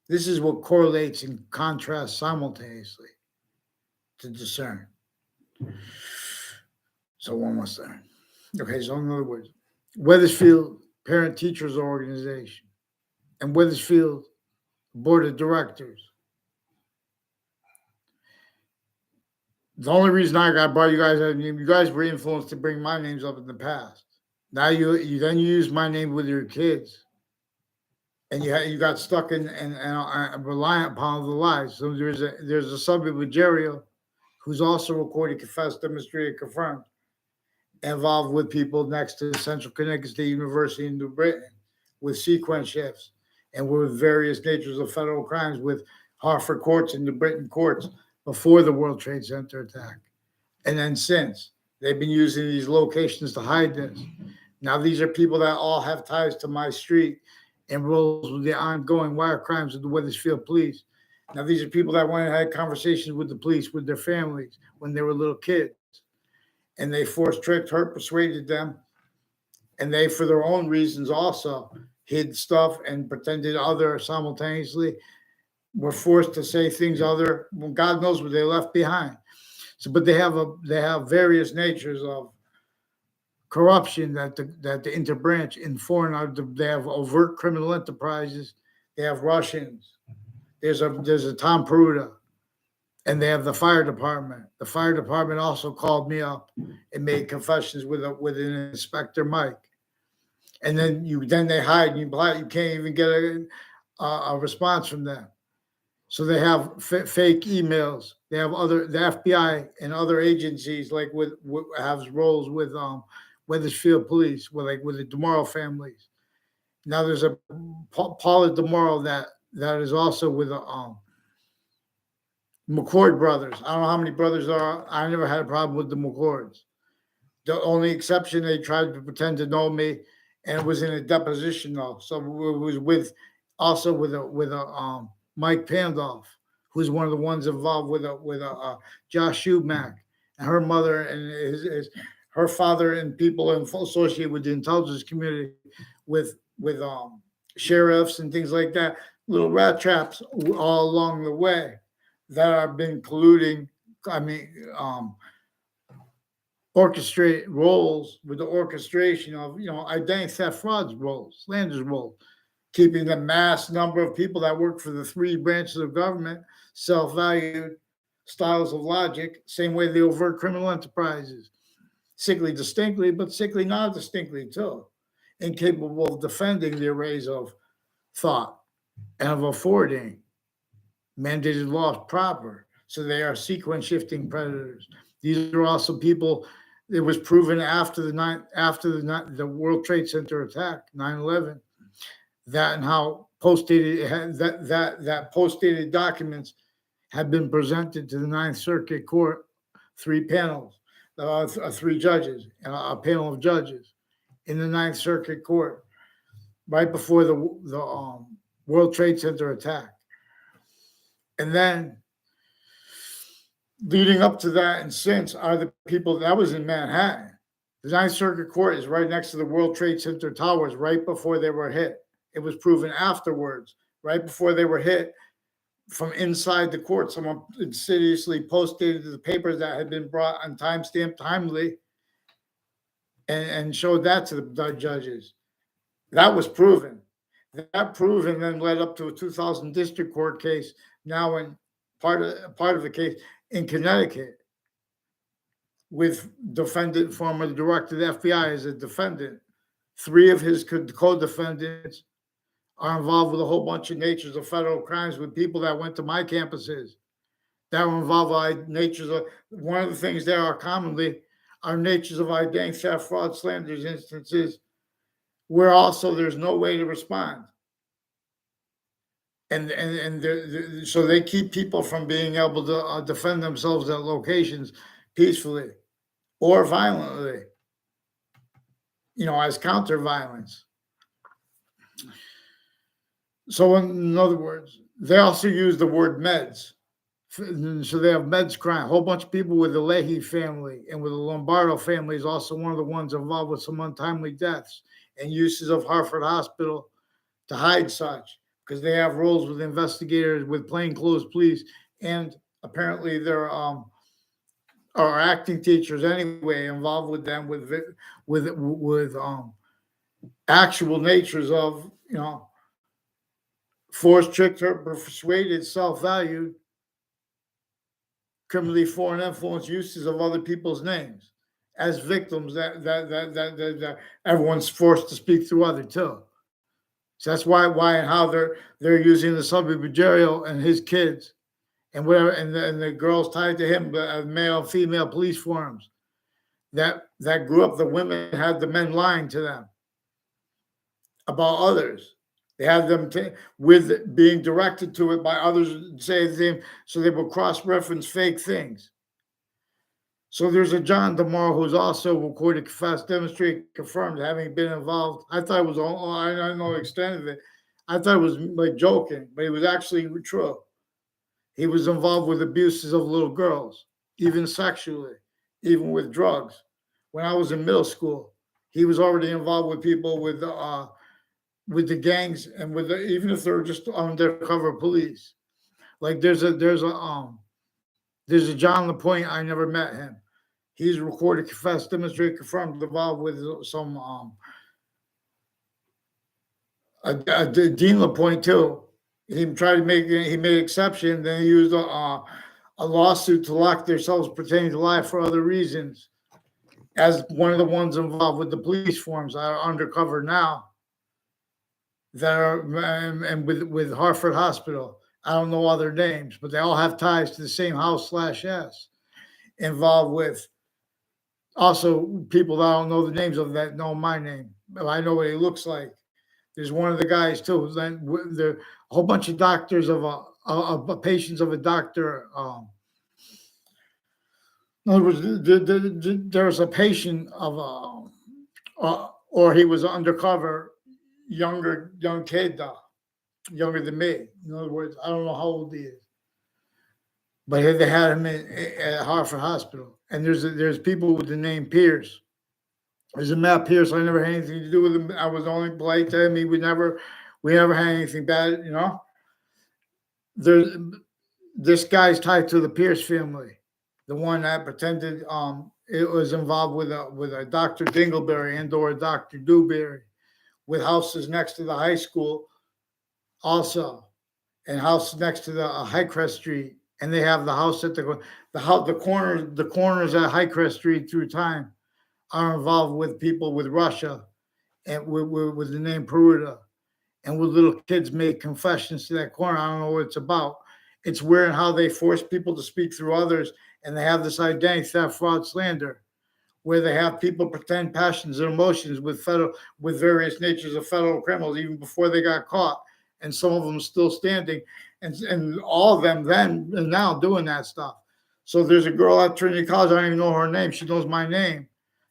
This is what correlates and contrasts simultaneously to discern. So one more time. Okay, so in other words, Wethersfield Parent Teachers Organization and Wethersfield Board of Directors. The only reason I brought you guys were influenced to bring my names up in the past. Now you use my name with your kids, and you got stuck in and reliant upon the lies. So there's a subject with Jerry, who's also recorded, confessed, demonstrated, confirmed, involved with people next to Central Connecticut State University in New Britain, with sequence shifts and with various natures of federal crimes with Hartford courts and New Britain courts before the World Trade Center attack. And then since, they've been using these locations to hide this. Now, these are people that all have ties to my street and roles with the ongoing wire crimes of the Wethersfield police Now, these are people that went and had conversations with the police, with their families when they were little kids. And they forced, tricked, hurt, persuaded them. And they, for their own reasons, also hid stuff and pretended other simultaneously, were forced to say things other, well, God knows what they left behind. So, but they have various natures of corruption that the interbranch in foreign. They have overt criminal enterprises. They have Russians. There's a Tom Peruta, and they have the fire department. The fire department also called me up and made confessions with an Inspector Mike. And then they hide. And you can't even get a response from them. So they have fake emails. They have the FBI and other agencies like have roles with Weathersfield Police, with the DeMorrow families. Now there's a Paula DeMorrow that is also with the McCord brothers. I don't know how many brothers there are. I never had a problem with the McCords. The only exception, they tried to pretend to know me, and it was in a deposition though. So it was with Mike Pandolf, who's one of the ones involved with Josh Schumack and her mother and her father and people associated with the intelligence community, with sheriffs and things like that, little rat traps all along the way that have been colluding. I mean, orchestrate roles with the orchestration of identity theft frauds roles, slanders roles, keeping the mass number of people that work for the three branches of government self-valued styles of logic, same way the overt criminal enterprises, sickly distinctly, but sickly not distinctly too, incapable of defending the arrays of thought and of affording mandated laws proper. So they are sequence shifting predators. These are also people. It was proven after the World Trade Center attack, 9/11, that and how post-dated documents had been presented to the Ninth Circuit Court, three panels, three judges, a panel of judges in the Ninth Circuit Court, right before the World Trade Center attack. And then leading up to that and since are the people that was in Manhattan. The Ninth Circuit Court is right next to the World Trade Center towers right before they were hit. It was proven afterwards, right before they were hit, from inside the court. Someone insidiously posted the papers that had been brought on timestamp timely and showed that to the judges. That was proven. That proven then led up to a 2000 district court case, now in part of the case in Connecticut, with defendant, former director of the FBI as a defendant. Three of his co-defendants are involved with a whole bunch of natures of federal crimes with people that went to my campuses that were involved with natures of, one of the things there are commonly are natures of identity theft, fraud, slanders instances where also there's no way to respond. And so they keep people from being able to defend themselves at locations peacefully or violently, as counter violence. So in other words, they also use the word meds. So they have meds crime. A whole bunch of people with the Leahy family and with the Lombardo family is also one of the ones involved with some untimely deaths and uses of Hartford Hospital to hide such, because they have roles with investigators, with plainclothes police, and apparently there are acting teachers anyway involved with them with actual natures of forced, tricked, or persuaded, self-valued, criminally foreign influence uses of other people's names as victims that everyone's forced to speak through other too. So that's why and how they're using the subsidiary and his kids and whatever, and the girls tied to him, male and female police forums that grew up. The women had the men lying to them about others. They had them with being directed to it by others, say the same, so they will cross-reference fake things. So there's a John DeMar who's also recorded, confessed, demonstrated, confirmed having been involved. I thought it was I don't know the extent of it. I thought it was like joking, but it was actually true. He was involved with abuses of little girls, even sexually, even with drugs. When I was in middle school, he was already involved with people with the gangs and with even if they're just undercover police. Like there's a John LaPointe. I never met him. He's recorded, confessed, demonstrated, confirmed, involved with some Dean LaPointe too. He tried to make he made an exception. Then he used a lawsuit to lock themselves, pretending to lie for other reasons. As one of the ones involved with the police forms that are undercover now, that are and with Hartford Hospital. I don't know other names, but they all have ties to the same house slash S. Involved with also people that I don't know the names of that know my name. But I know what he looks like. There's one of the guys too. Then there a whole bunch of doctors of patients of a doctor. In other words, there's a patient of or he was undercover young kid, younger than me. In other words, I don't know how old he is, but they had him at Hartford Hospital. And there's people with the name Pierce. There's a Matt Pierce. I never had anything to do with him. I was only polite to him. We never had anything bad. There's this guy's tied to the Pierce family, the one that pretended it was involved with a Dr. Dingleberry and or Dr. Dewberry, with houses next to the high school, also, and house next to the Highcrest Street, and they have the house at the corners at Highcrest Street through time are involved with people with Russia and with the name Peruta, and with little kids make confessions to that corner. I don't know what it's about. It's where and how they force people to speak through others, and they have this identity theft, fraud, slander, where they have people pretend passions and emotions with various natures of federal criminals even before they got caught, and some of them still standing, and all of them then and now doing that stuff. So there's a girl at Trinity College. I don't even know her name. She knows my name,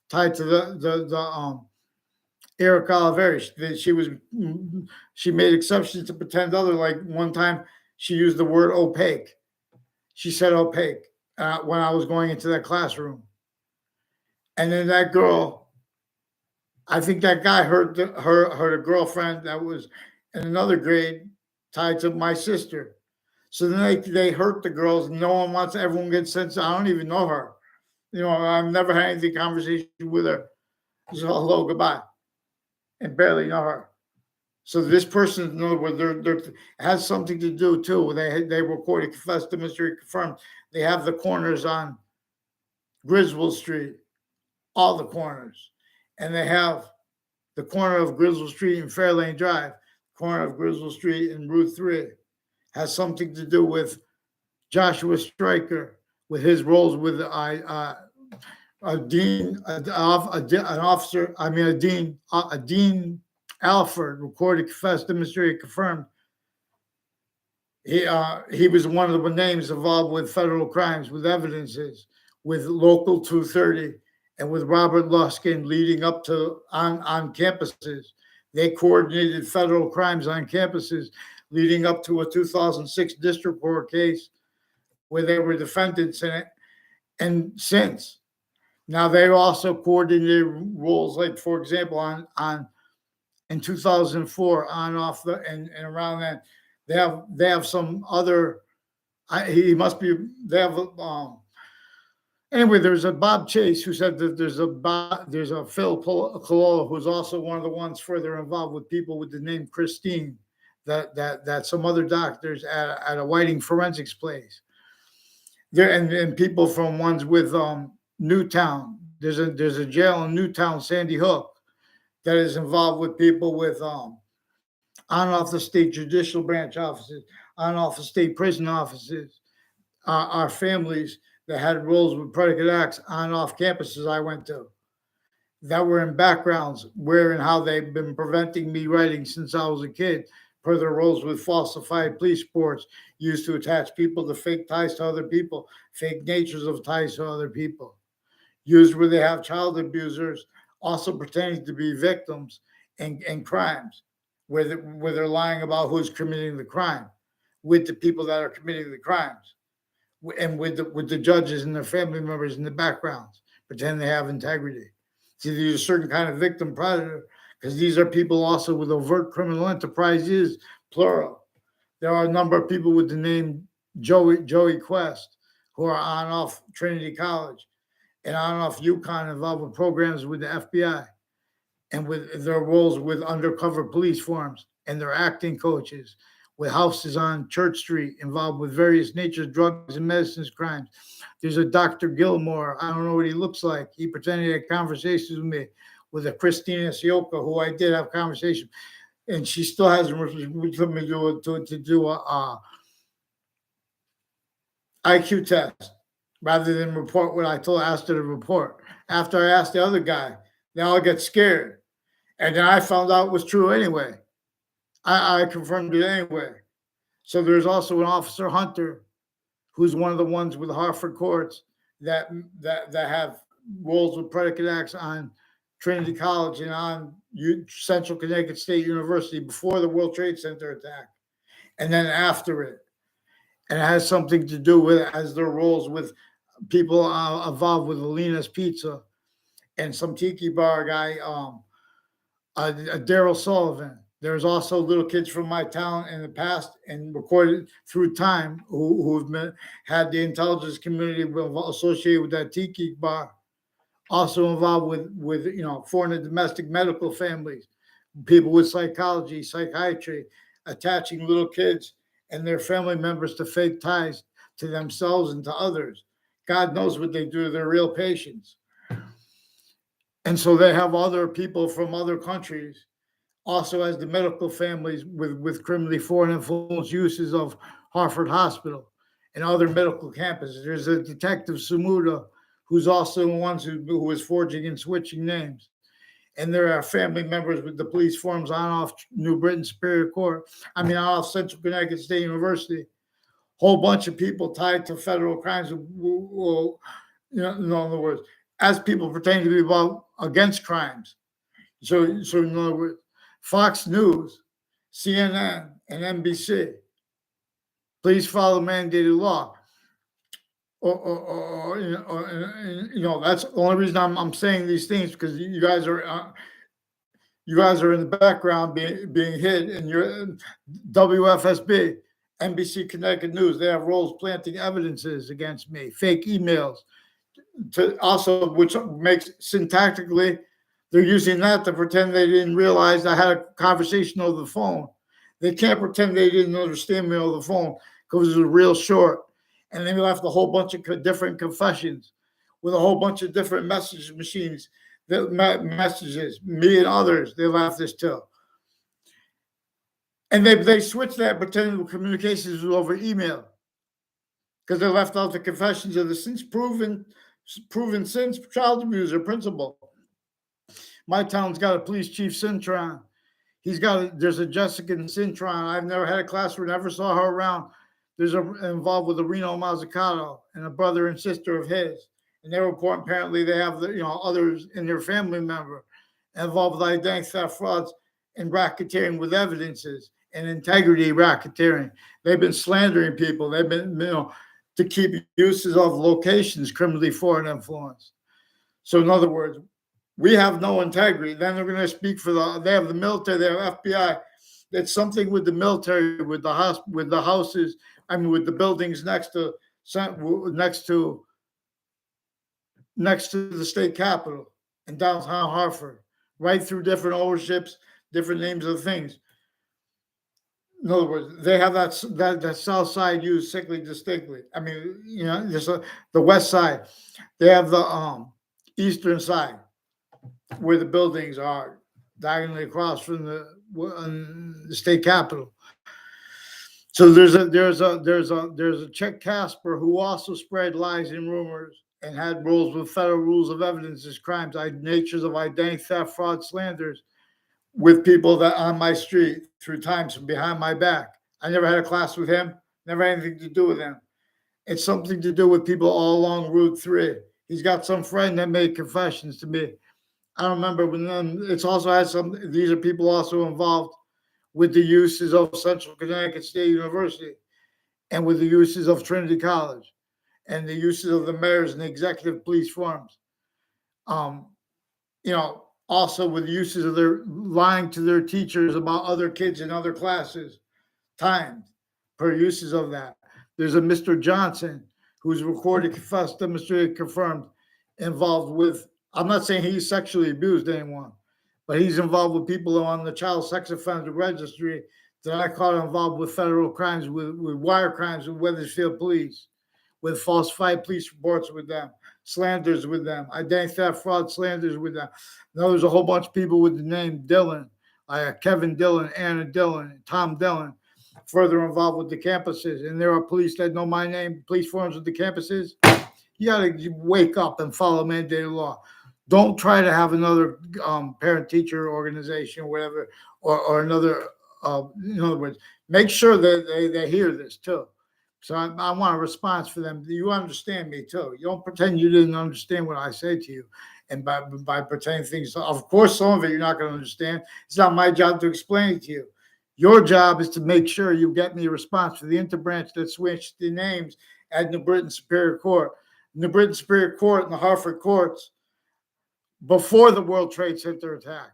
tied to the Eric Oliveri. She made exceptions to pretend other. Like one time, she used the word opaque. She said opaque when I was going into that classroom. And then that girl, I think that guy heard a girlfriend that was in another grade tied to my sister. So then they hurt the girls. No one wants, everyone gets sense. I don't even know her. I've never had any conversation with her. Just hello, goodbye, and barely know her. So this person, in other words, they're has something to do too. They recorded, confessed, demonstrated, confirmed. They have the corners on Griswold Street, all the corners, and they have the corner of Griswold Street and Fairlane Drive, corner of Griswold Street and Route 3, has something to do with Joshua Stryker, with his roles with a dean, an officer. I mean, a dean Alford, recorded, confessed, demonstrated, confirmed. He was one of the names involved with federal crimes, with evidences, with Local 230, and with Robert Luskin leading up to on campuses. They coordinated federal crimes on campuses leading up to a 2006 district court case where they were defendants in it. And since now they also coordinated rules, like for example, on in 2004 on off the and around that they have some other. He must be. They have anyway. There's a Bob Chase who said that there's a Phil Colola who's also one of the ones further involved with people with the name Christine. That some other doctors at a Whiting forensics place. There and people from ones with Newtown. There's a jail in Newtown, Sandy Hook, that is involved with people with on and off the state judicial branch offices, on and off the state prison offices, our families that had roles with predicate acts on and off campuses I went to, that were in backgrounds where and how they've been preventing me writing since I was a kid, per their roles with falsified police reports used to attach people to fake ties to other people, fake natures of ties to other people, used where they have child abusers also pretending to be victims and crimes, where they're lying about who's committing the crime. with the people that are committing the crimes, and with the judges and their family members in the backgrounds, pretend they have integrity. See, there's a certain kind of victim predator because these are people also with overt criminal enterprises, plural. There are a number of people with the name Joey Quest who are on and off Trinity College and on and off UConn involved with programs with the FBI and with their roles with undercover police forms and their acting coaches, with houses on Church Street involved with various natures, drugs and medicines crimes. There's a Dr. Gilmore. I don't know what he looks like. He pretended he had conversations with me, with a Christina Sioka, who I did have conversations, and she still hasn't told me to do a IQ test rather than report what I asked her to report. After I asked the other guy, they all get scared. And then I found out it was true anyway. I confirmed it anyway. So there's also an Officer Hunter, who's one of the ones with Hartford courts that have roles with predicate acts on Trinity College and on Central Connecticut State University before the World Trade Center attack, and then after it. And it has something to do with as their roles with people involved with Alina's Pizza and some tiki bar guy, Daryl Sullivan. There's also little kids from my town in the past and recorded through time who've had the intelligence community associated with that tiki bar. Also involved with foreign and domestic medical families, people with psychology, psychiatry, attaching little kids and their family members to fake ties to themselves and to others. God knows what they do to their real patients. And so they have other people from other countries, also as the medical families with criminally foreign influence uses of Hartford Hospital and other medical campuses. There's a Detective Samuda, who's also the ones who was forging and switching names. And there are family members with the police forms on off New Britain Superior Court. I mean, on off Central Connecticut State University. Whole bunch of people tied to federal crimes. In other words, as people pertaining to be involved against crimes. So in other words, Fox News, CNN, and NBC, please follow mandated law. That's the only reason I'm saying these things, because you guys are in the background being hit, and you're WFSB, NBC Connecticut News. They have roles planting evidences against me, fake emails, to also, which makes syntactically, they're using that to pretend they didn't realize I had a conversation over the phone. They can't pretend they didn't understand me over the phone because it was real short. And they left a whole bunch of different confessions with a whole bunch of different message machines, messages, me and others. They left this too. And they switched that, pretending the communications was over email, because they left out the confessions of the since proven since child abuser principal. My town's got a police chief, Cintron. There's a Jessica Cintron. I've never had a class where I never saw her around. There's involved with a Reno Mazzucato and a brother and sister of his. And they report apparently they have others in their family member involved with identity theft, frauds, and racketeering with evidences and integrity racketeering. They've been slandering people. They've been, to keep uses of locations criminally foreign influence. So in other words, we have no integrity. Then they're going to speak for they have the military, they have FBI. That's something with the military, with the houses, with the buildings next to the state capitol in downtown Hartford, right through different ownerships, different names of things. In other words, they have that south side used sickly distinctly. The west side. They have the eastern side where the buildings are diagonally across from the state capitol. So there's a Chet Casper who also spread lies and rumors and had roles with federal rules of evidence as crimes, natures of identity theft, fraud, slanders, with people that on my street through times from behind my back. I never had a class with him, never had anything to do with him. It's something to do with people all along Route 3. He's got some friend that made confessions to me. I don't remember when. It's also has these are people also involved with the uses of Central Connecticut State University and with the uses of Trinity College and the uses of the mayors and the executive police forms. Um, also with uses of their lying to their teachers about other kids in other classes, timed per uses of that. There's a Mr. Johnson who's recorded, confessed, demonstrated, confirmed, involved with. I'm not saying he's sexually abused anyone, but he's involved with people on the child sex offender registry that I caught involved with federal crimes, with wire crimes with Weathersfield Police, with falsified police reports with them, slanders with them, identity theft, fraud, slanders with them. Now there's a whole bunch of people with the name Dillon, Kevin Dillon, Anna Dillon, Tom Dillon, further involved with the campuses. And there are police that know my name, police forms with the campuses. You got to wake up and follow mandated law. Don't try to have another parent-teacher organization or whatever, or another. In other words, make sure that they hear this too. So I want a response for them. You understand me too. You don't pretend you didn't understand what I say to you, and by pretending things. Of course, some of it you're not going to understand. It's not my job to explain it to you. Your job is to make sure you get me a response for the interbranch that switched the names at New Britain Superior Court. New Britain Superior Court and the Hartford courts before the World Trade Center attack.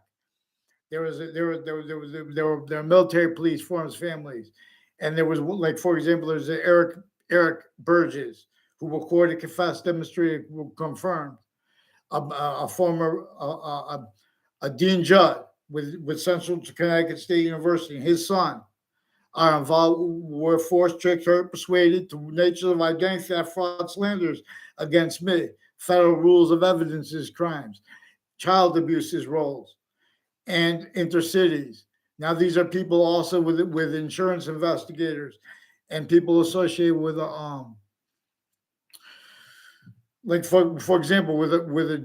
There were military police forms families, and there was, like, for example, there's Eric Burgess, who recorded, confessed, demonstrated, confirmed, a former a Dean Judd with Central Connecticut State University, and his son are involved, were forced, tricked, hurt, persuaded to nature of identity theft, fraud, slanders against me, federal rules of evidences, crimes, child abuses, roles, and intercities. Now these are people also with insurance investigators and people associated with like for example with a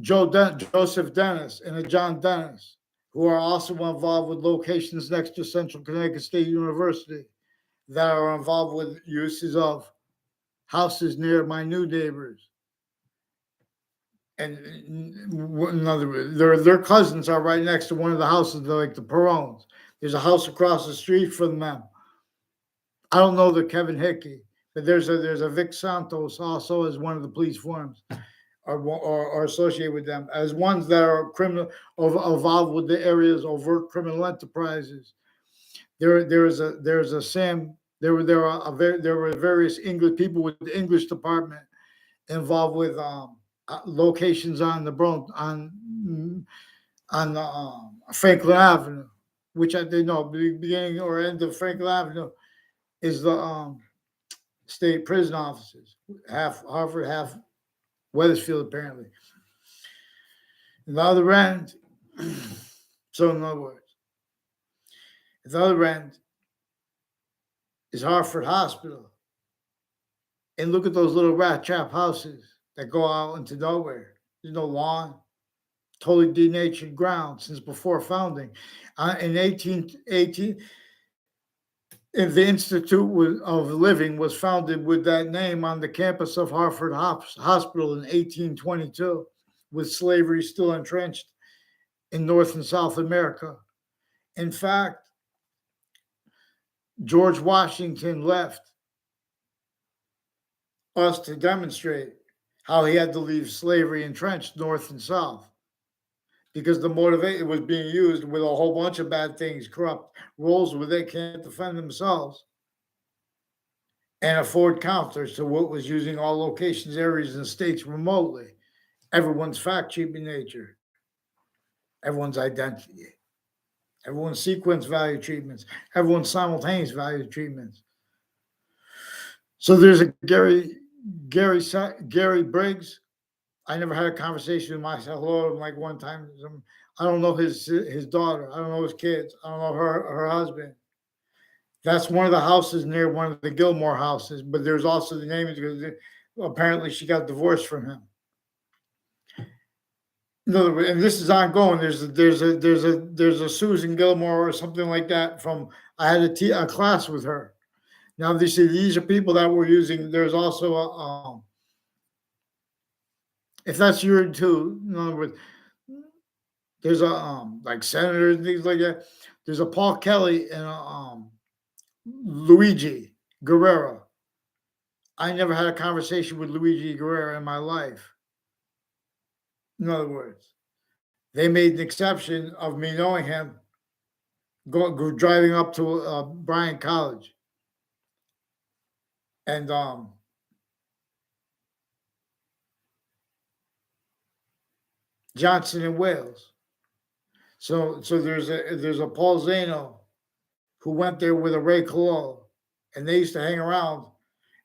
Joseph Dennis and a John Dennis, who are also involved with locations next to Central Connecticut State University that are involved with uses of houses near my new neighbors. And in other words, their cousins are right next to one of the houses, like the Perones. There's a house across the street from them. I don't know the Kevin Hickey, but there's a Vic Santos also as one of the police forms, or associated with them as ones that are criminal, involved with the area's overt criminal enterprises. There's a Sam. There were various English people with the English department involved with locations on the Franklin Avenue, which I didn't know. Beginning or end of Franklin Avenue is the state prison offices, half Harvard, half Weathersfield, apparently. And the other end, so in other words, the other end is Hartford Hospital. And look at those little rat trap houses that go out into nowhere. There's no lawn, totally denatured ground since before founding. In 1818, the Institute of Living was founded with that name on the campus of Hartford Hospital in 1822, with slavery still entrenched in North and South America. In fact, George Washington left us to demonstrate how he had to leave slavery entrenched North and South, because the motivation was being used with a whole bunch of bad things, corrupt roles where they can't defend themselves and afford counters to what was using all locations, areas, and states remotely. Everyone's fact sheet nature, everyone's identity, everyone's sequence value treatments, everyone's simultaneous value treatments. So there's a Gary Briggs. I never had a conversation with myself. Hello, like one time. I don't know his daughter. I don't know his kids. I don't know her husband. That's one of the houses near one of the Gilmore houses. But there's also the name, because apparently she got divorced from him. And this is ongoing. There's a Susan Gilmore or something like that. I had a class with her. Now these are people that were using. There's also if that's your too, in other words, there's a like senators and things like that. There's a Paul Kelly and a Luigi Guerrero. I never had a conversation with Luigi Guerrero in my life. In other words, they made an exception of me knowing him, driving up to Bryan College, and Johnson and Wales. So there's a Paul Zano who went there with a Ray Colo, and they used to hang around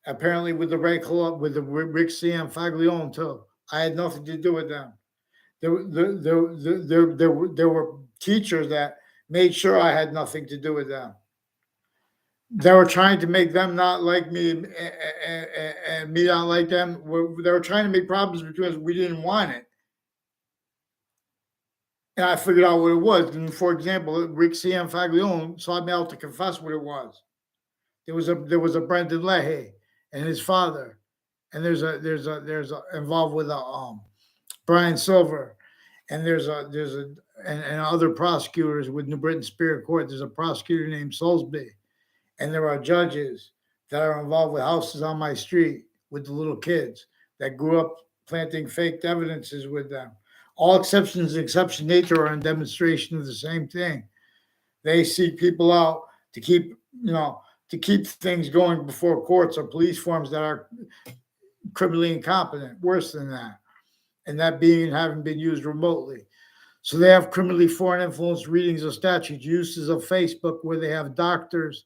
apparently with the Ray Colo, with the Rick CM Faglione too. I had nothing to do with them. There were teachers that made sure I had nothing to do with them. They were trying to make them not like me and me not like them. They were trying to make problems between us. We didn't want it. And I figured out what it was. And for example, Rick CM Faglione sought me out to confess what it was. There was a Brendan Leahy and his father, and there's a involved with Brian Silver, and and other prosecutors with New Britain Superior Court. There's a prosecutor named Soulsby, and there are judges that are involved with houses on my street with the little kids that grew up planting fake evidences with them. All exceptions, exception nature, are in demonstration of the same thing. They seek people out to keep things going before courts or police forms that are criminally incompetent. Worse than that, and that being having been used remotely. So they have criminally foreign influence readings of statutes, uses of Facebook, where they have doctors.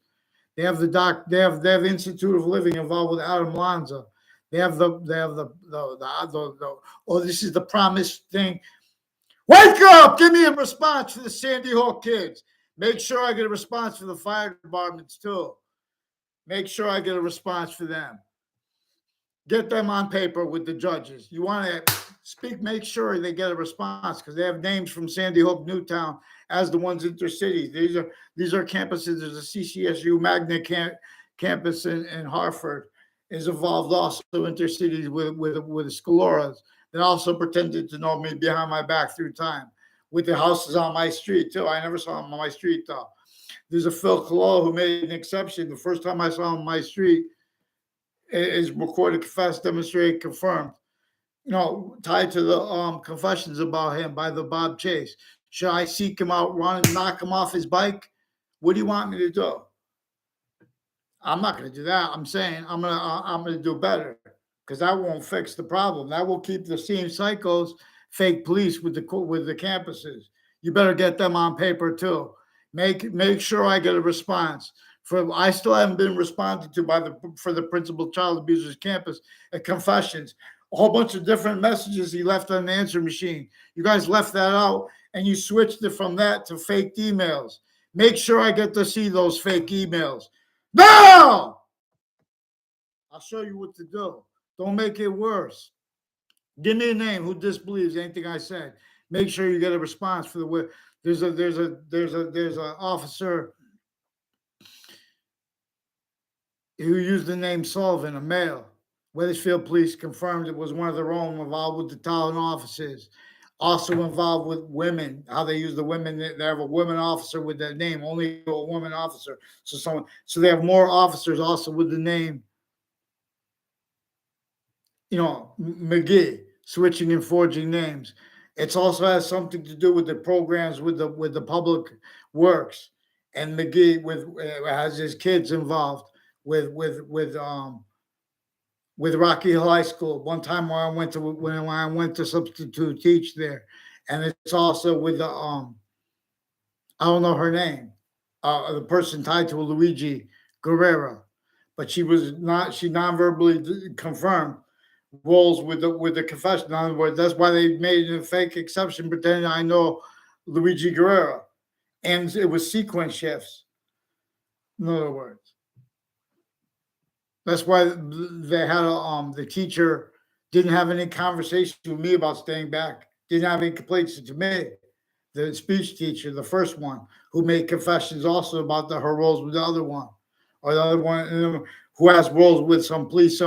They have they have Institute of Living involved with Adam Lanza. They have the oh, this is the promised thing. Wake up! Give me a response for the Sandy Hook kids. Make sure I get a response for the fire departments too. Make sure I get a response for them. Get them on paper with the judges. You want to speak, make sure they get a response, because they have names from Sandy Hook, Newtown as the ones intercities. These are campuses. There's a CCSU magnet campus in Hartford is involved also intercities with Scaloras that also pretended to know me behind my back through time, with the houses on my street too. I never saw him on my street though. There's a Phil Colo who made an exception. The first time I saw him on my street is recorded, confessed, demonstrated, confirmed. Tied to the confessions about him by the Bob Chase. Should I seek him out, run and knock him off his bike? What do you want me to do? I'm not going to do that. I'm saying I'm going to do better, because that won't fix the problem. That will keep the same psychos, fake police with the campuses. You better get them on paper too. Make sure I get a response. I still haven't been responded to for the principal child abusers campus at confessions. A whole bunch of different messages he left on the answer machine. You guys left that out, and you switched it from that to fake emails. Make sure I get to see those fake emails. No! I'll show you what to do. Don't make it worse. Give me a name who disbelieves anything I said. Make sure you get a response for the. There's a officer who used the name Sullivan, a male. Wethersfield police confirmed it was one of their own involved with the Talon offices. Also involved with women, how they use the women. They have a woman officer with that name, only a woman officer. So they have more officers also with the name, McGee, switching and forging names. It also has something to do with the programs with the public works, and McGee has his kids involved with Rocky Hill High School. One time when I went to substitute teach there, and it's also with the I don't know her name, the person tied to Luigi Guerrero, but she non-verbally confirmed roles with the confession. In other words, that's why they made a fake exception, pretending I know Luigi Guerrero, and it was sequence shifts. In other words, that's why they had the teacher didn't have any conversation with me about staying back. Didn't have any complaints to me. The speech teacher, the first one, who made confessions also about her roles with the other one, or the other one who has roles with some police.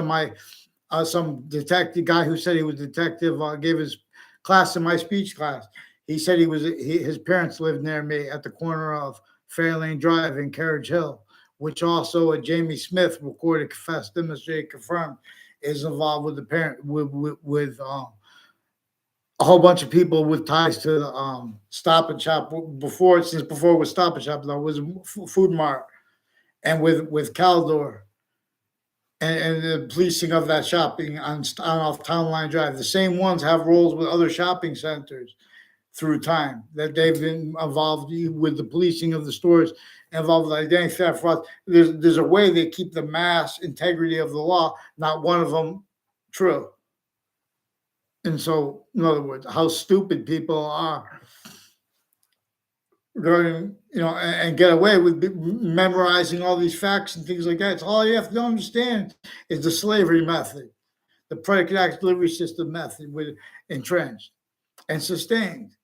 Some detective guy who said he was a detective gave his class in my speech class. He said his parents lived near me at the corner of Fairlane Drive and Carriage Hill, which also a Jamie Smith recorded, confessed, demonstrated, confirmed, is involved with the parent with a whole bunch of people with ties to the Stop and Shop before, since before it was Stop and Shop, though it was Food Mart, and with Caldor and the policing of that shopping on off Town Line Drive. The same ones have roles with other shopping centers through time that they've been involved with the policing of the stores, involved with identity theft fraud. There's a way they keep the mass integrity of the law, not one of them true. And so, in other words, how stupid people are going, and get away with memorizing all these facts and things like that. It's all you have to understand is the slavery method, the predicate act delivery system method, with entrenched and sustained,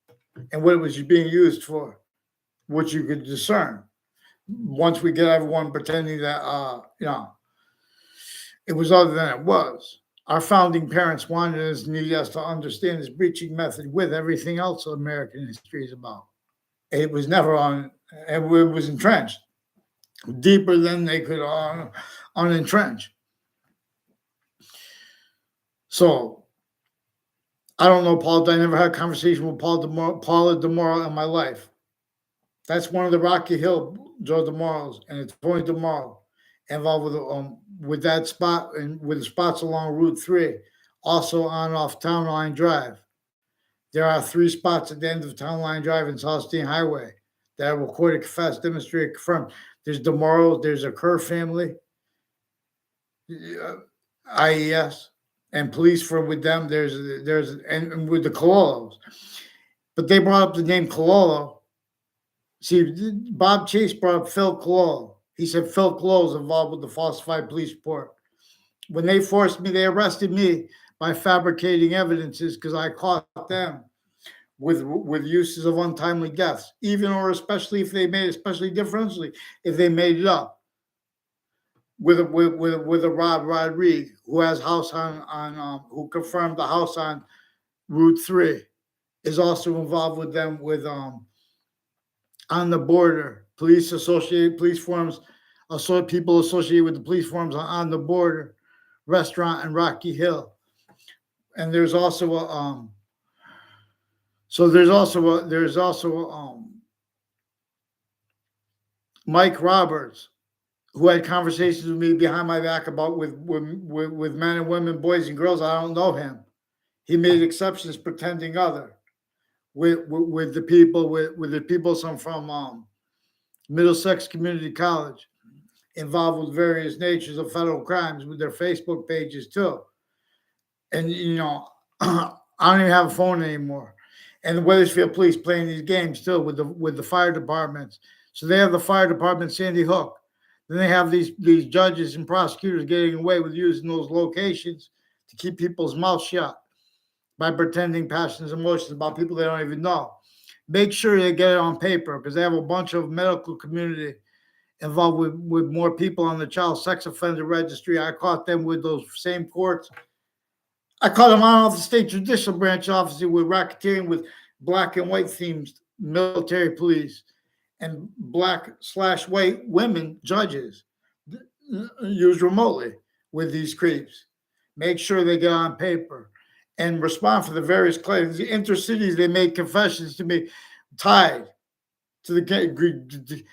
and what it was being used for, which you could discern once we get everyone pretending that it was other than it was. Our founding parents wanted us, needed us to understand this breaching method with everything else American history is about. It was never on, and it was entrenched deeper than they could unentrench. So I don't know Paul. I never had a conversation with Paula DeMoro in my life. That's one of the Rocky Hill Joe DeMoros, and it's Tony DeMoro involved with that spot and with the spots along Route 3, also on off Town Line Drive. There are 3 spots at the end of Town Line Drive and Southstein Highway that are recorded, confessed, demonstrated, confirmed. There's DeMoro, there's a Kerr family, IES, and police with them. There's and with the Cololos. But they brought up the name Cololo. See, Bob Chase brought up Phil Cololo. He said Phil Cololo is involved with the falsified police report. When they forced me, they arrested me by fabricating evidences because I caught them with uses of untimely deaths, even or especially if they made, especially differentially, if they made it up. With a Rob Rodriguez, who has house on who confirmed the house on Route 3, is also involved with them with on the border, police forums, people associated with the police forums on the border, restaurant in Rocky Hill. And there's also a Mike Roberts, who had conversations with me behind my back about with men and women, boys and girls. I don't know him. He made exceptions pretending other with the people, some from Middlesex Community College, involved with various natures of federal crimes with their Facebook pages too. And I don't even have a phone anymore. And the Wethersfield Police playing these games too with the fire departments. So they have the fire department, Sandy Hook. Then they have these judges and prosecutors getting away with using those locations to keep people's mouths shut by pretending passions and emotions about people they don't even know. Make sure they get it on paper because they have a bunch of medical community involved with more people on the child sex offender registry. I caught them with those same courts. I caught them on off the state judicial branch office with racketeering with black and white themed military police and black/white women judges used remotely with these creeps. Make sure they get on paper and respond for the various claims. The intercities, they made confessions to me tied to the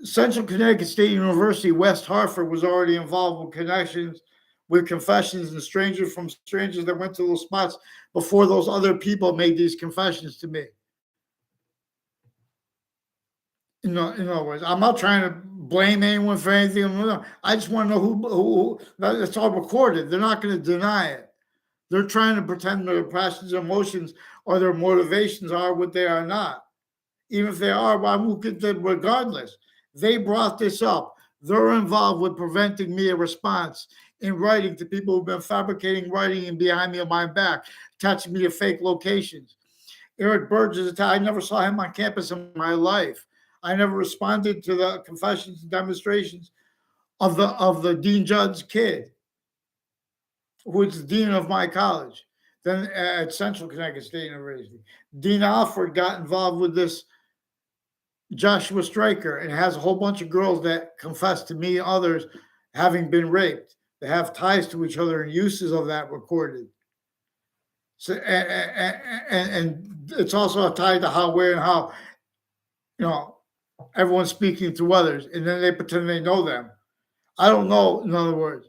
Central Connecticut State University. West Hartford was already involved with connections, with confessions and strangers that went to those spots before those other people made these confessions to me. In other words, I'm not trying to blame anyone for anything. I just want to know who that's all recorded. They're not going to deny it. They're trying to pretend their passions, emotions, or their motivations are what they are not. Even if they are, why won't get them regardless? They brought this up. They're involved with preventing me a response in writing to people who've been fabricating writing and behind me on my back, attaching me to fake locations. Eric Burgess, I never saw him on campus in my life. I never responded to the confessions and demonstrations of the Dean Judd's kid, who was the dean of my college, then at Central Connecticut State University. Dean Alford got involved with this Joshua Stryker, and it has a whole bunch of girls that confess to me and others having been raped. They have ties to each other and uses of that recorded. So and it's also tied to how, where, and how, you know, everyone's speaking to others, and then they pretend they know them. I don't know. In other words,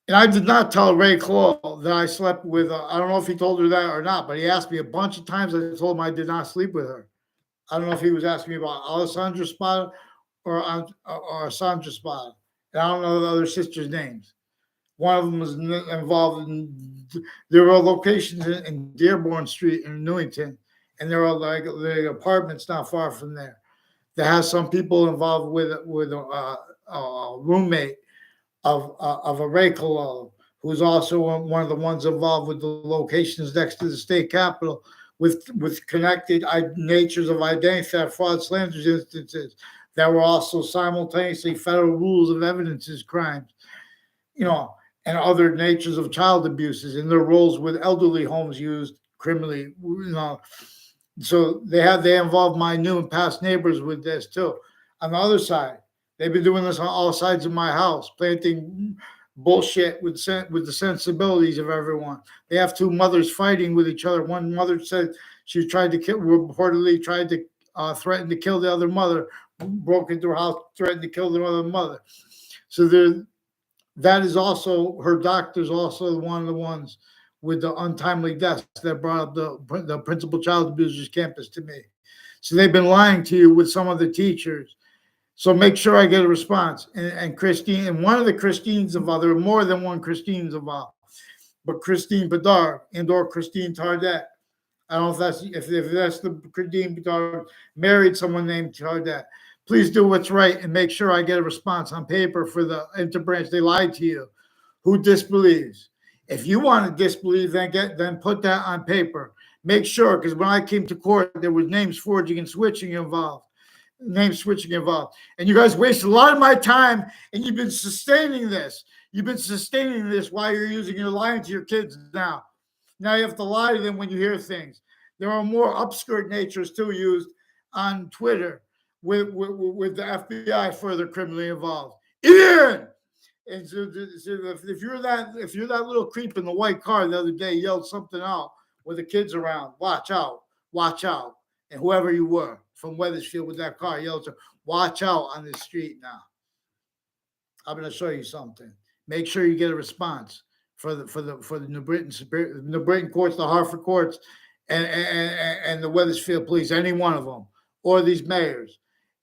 and I did not tell Ray Claw that I slept with. I don't know if he told her that or not, but he asked me a bunch of times. I told him I did not sleep with her. I don't know if he was asking me about Alessandra Spada or Sandra Spada. And I don't know the other sisters' names. One of them was involved in. There were locations in Dearborn Street in Newington, and there are like the apartments not far from there. That has some people involved with a roommate of a Ray Cololo, who's also one of the ones involved with the locations next to the state capitol with connected natures of identity theft, fraud, slanders instances that were also simultaneously federal rules of evidences crimes, you know, and other natures of child abuses in their roles with elderly homes used criminally, you know. So they involve my new and past neighbors with this too. On the other side, they've been doing this on all sides of my house, planting bullshit with the sensibilities of everyone. They have two mothers fighting with each other. One mother said she tried to kill, reportedly tried to threaten to kill the other mother, broke into her house, threatened to kill the other mother. So there, that is also her doctor's also one of the ones with the untimely deaths that brought up the principal child abusers campus to me. So they've been lying to you with some of the teachers. So make sure I get a response. And Christine, and one of the Christines involved, there are more than one Christine's involved, but Christine Bedard and or Christine Tardet. I don't know if that's the Christine Bedard married someone named Tardet. Please do what's right and make sure I get a response on paper for the interbranch. They lied to you. Who disbelieves? If you want to disbelieve, then put that on paper. Make sure, because when I came to court, there was names forging and switching involved. Name switching involved. And you guys wasted a lot of my time, and you've been sustaining this. You've been sustaining this while you're lying to your kids now. Now you have to lie to them when you hear things. There are more upskirt natures too used on Twitter with the FBI further criminally involved. Ian! And so if you're that little creep in the white car the other day yelled something out with the kids around, watch out, watch out. And whoever you were from Weathersfield with that car yelled, watch out on this street now. I'm going to show you something. Make sure you get a response for the New Britain courts, the Hartford courts, and the Weathersfield police, any one of them, or these mayors,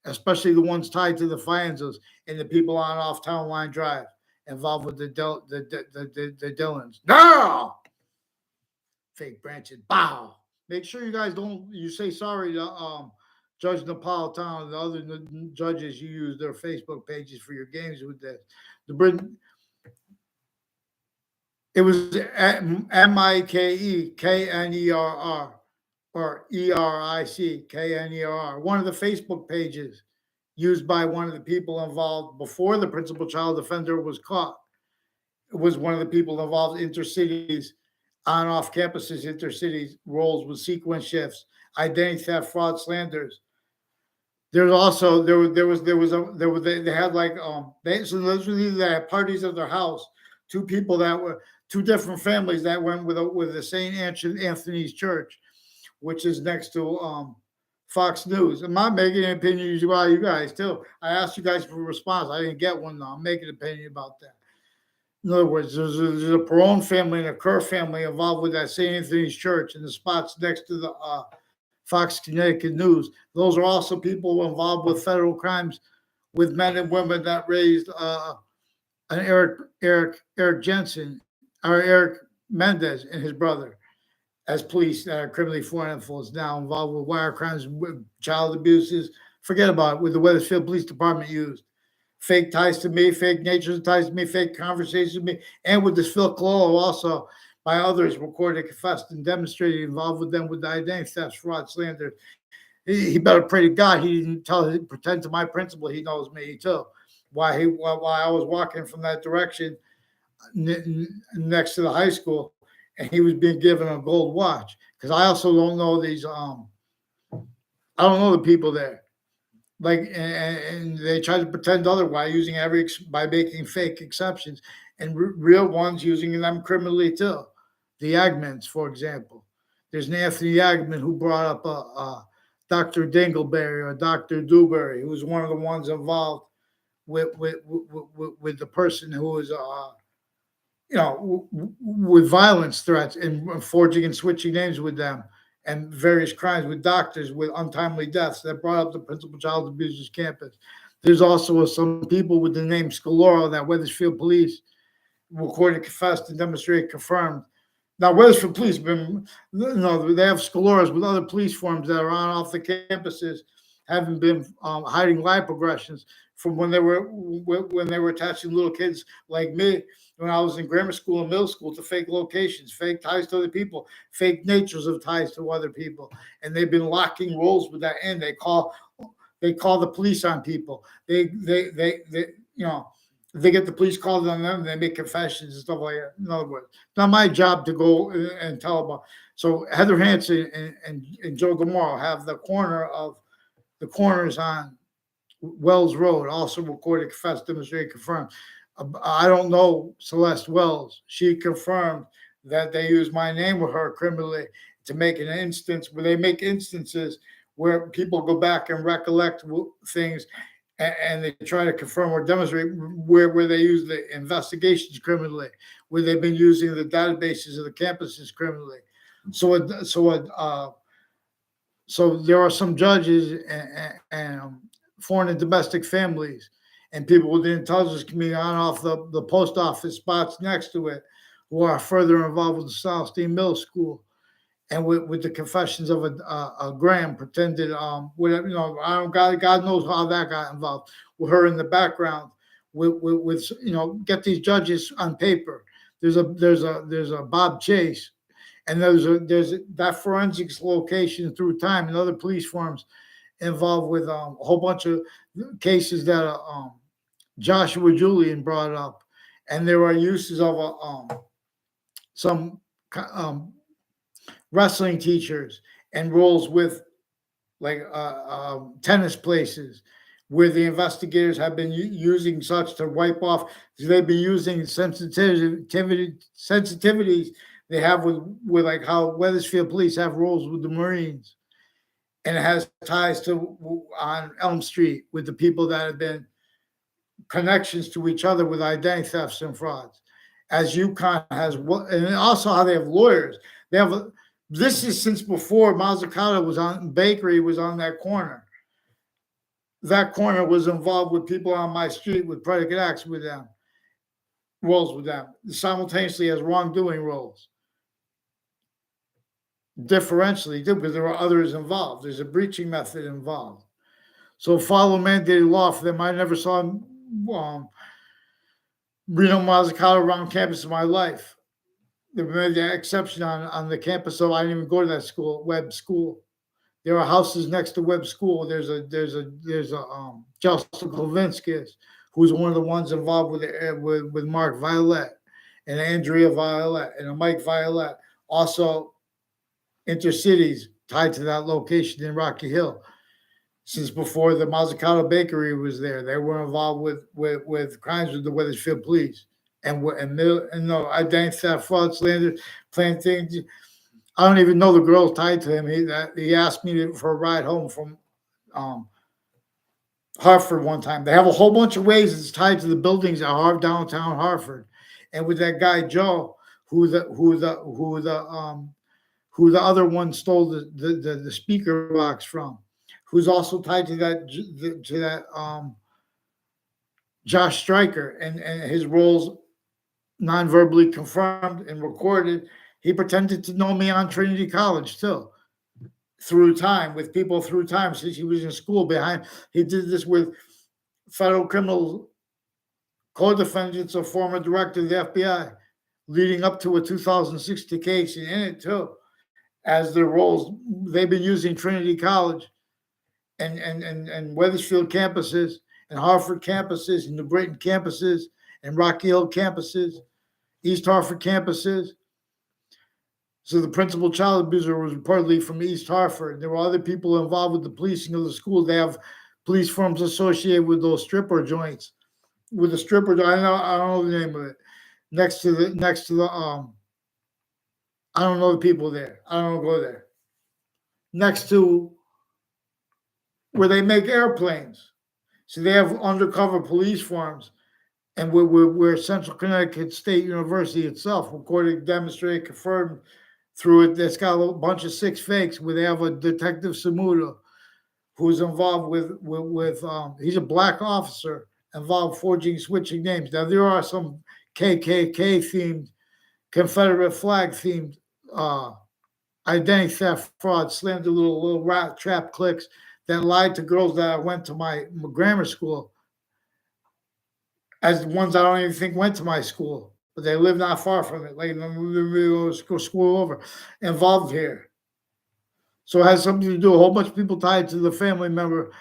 especially the ones tied to the Fianzas and the people on Off Town Line Drive involved with the Dillons. No! Fake branches. Bow. Make sure you guys don't. You say sorry to Judge Napolitano and the other judges. You use their Facebook pages for your games with this. The Britain. It was MIKEKNERR or ERICKNERR. One of the Facebook pages used by one of the people involved before the principal child offender was caught. It was one of the people involved intercities, on off campuses, intercities roles with sequence shifts, identity theft, fraud, slanders. There's also they had like so those were they had parties at their house. Two people that were two different families that went with the St. Anthony's Church, which is next to Fox News. I'm not making an opinion about you guys too. I asked you guys for a response. I didn't get one though. I'm making an opinion about that. In other words, there's a Perone family and a Kerr family involved with that St. Anthony's Church and the spots next to the Fox Connecticut News. Those are also people involved with federal crimes with men and women that raised an Eric Jensen or Eric Mendez and his brother as police that are criminally foreign influence now involved with wire crimes, with child abuses. Forget about it. With the Weathersfield Police Department used. Fake ties to me, fake natures ties to me, fake conversations with me, and with this Phil Cololo also by others recorded, confessed, and demonstrated involved with them with the identity theft, fraud, slander. He better pray to God he didn't pretend to my principal he knows me too. While I was walking from that direction next to the high school, and he was being given a gold watch. Because I also don't know these I don't know the people there. Like, and they try to pretend otherwise, using by making fake exceptions, and real ones using them criminally too. The Yagmans, for example. There's an Anthony Yagman who brought up Dr. Dingleberry or Dr. Dewberry, who was one of the ones involved with the person who was with violence threats and forging and switching names with them, and various crimes with doctors with untimely deaths that brought up the principal child abusers campus. There's also some people with the name Scalora that Weathersfield police recorded, confessed, and demonstrated confirmed. Now, Weathersfield police been, they have Scaloras with other police forms that are on off the campuses, having been hiding lie progressions from when they were attaching little kids like me when I was in grammar school and middle school to fake locations, fake ties to other people, fake natures of ties to other people, and they've been locking rolls with that in. They call the police on people. They get the police called on them, and they make confessions and stuff like that. In other words, it's not my job to go and tell about. So Heather Hansen and Joe Gamaro have the corners on Wells Road, also recorded, confessed, demonstrated, confirmed. I don't know Celeste Wells. She confirmed that they used my name with her criminally to make an instance where they make instances where people go back and recollect things, and they try to confirm or demonstrate where they use the investigations criminally, where they've been using the databases of the campuses criminally. So there are some judges and foreign and domestic families and people with the intelligence community on off the post office spots next to it who are further involved with the Southstein Middle School and with the confessions of a Graham pretended whatever, I don't, God knows how that got involved with her in the background with get these judges on paper. There's a Bob Chase, and there's that forensics location through time and other police forms involved with a whole bunch of cases that Joshua Julian brought up, and there are uses of some wrestling teachers and roles with like tennis places where the investigators have been using such to wipe off. They've been using sensitivities they have with like how Weathersfield police have roles with the Marines, and it has ties to on Elm Street with the people that have been connections to each other with identity thefts and frauds. As UConn has, and also how they have lawyers. They have this is since before Mazzucato was on Bakery was on that corner. That corner was involved with people on my street with predicate acts with them, roles with them, simultaneously as wrongdoing roles. Differentially, because there are others involved. There's a breaching method involved. So follow mandated law for them. I never saw Reno Mazzucato around campus in my life. They made the exception on the campus, so I didn't even go to that school, Webb School. There are houses next to Webb School. There's a Justin Klavinskis, who's one of the ones involved with Mark Violet and Andrea Violet and a Mike Violet. Also, intercities tied to that location in Rocky Hill. Since before the Mazzucato Bakery was there, they were involved with crimes with the Weathersfield police and no identity theft, fraud, slander, playing things. I don't even know the girl tied to him. He asked me for a ride home from Hartford one time. They have a whole bunch of ways it's tied to the buildings at downtown Hartford, and with that guy Joe, who the other one stole the speaker box from, who's also tied to that Josh Stryker and his roles non-verbally confirmed and recorded. He pretended to know me on Trinity College too, through time, with people through time since he was in school behind. He did this with federal criminal co-defendants or former director of the FBI, leading up to a 2060 case in it too, as their roles. They've been using Trinity College and Weathersfield campuses and Hartford campuses and New Brighton campuses and Rocky Hill campuses, East Hartford campuses. So the principal child abuser was reportedly from East Hartford. There were other people involved with the policing of the school. They have police firms associated with those stripper joints. With the stripper, I don't know the name of it. Next to the I don't know the people there. I don't go there. Next to where they make airplanes. So they have undercover police forms, and where Central Connecticut State University itself recorded, demonstrated, confirmed through it. That's got a bunch of 6 fakes where they have a Detective Samuda who's involved with he's a black officer involved forging, switching names. Now there are some KKK themed, Confederate flag themed identity theft fraud, slammed little rat trap clicks that lied to girls that I went to my grammar school as the ones I don't even think went to my school, but they live not far from it. Like go school over, involved here. So it has something to do. A whole bunch of people tied to the family member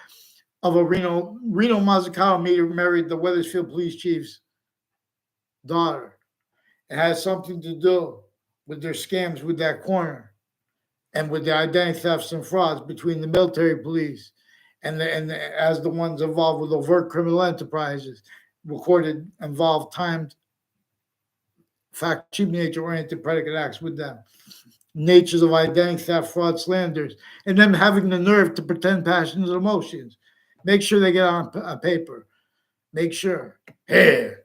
of a Reno Mazzucato married the Wethersfield police chief's daughter. It has something to do with their scams with that corner and with the identity thefts and frauds between the military police as the ones involved with overt criminal enterprises, recorded, involved, timed, fact, cheap nature-oriented predicate acts with them. Natures of identity theft, fraud, slanders, and them having the nerve to pretend passions and emotions. Make sure they get on a paper. Make sure. Here,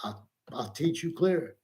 I'll teach you clear.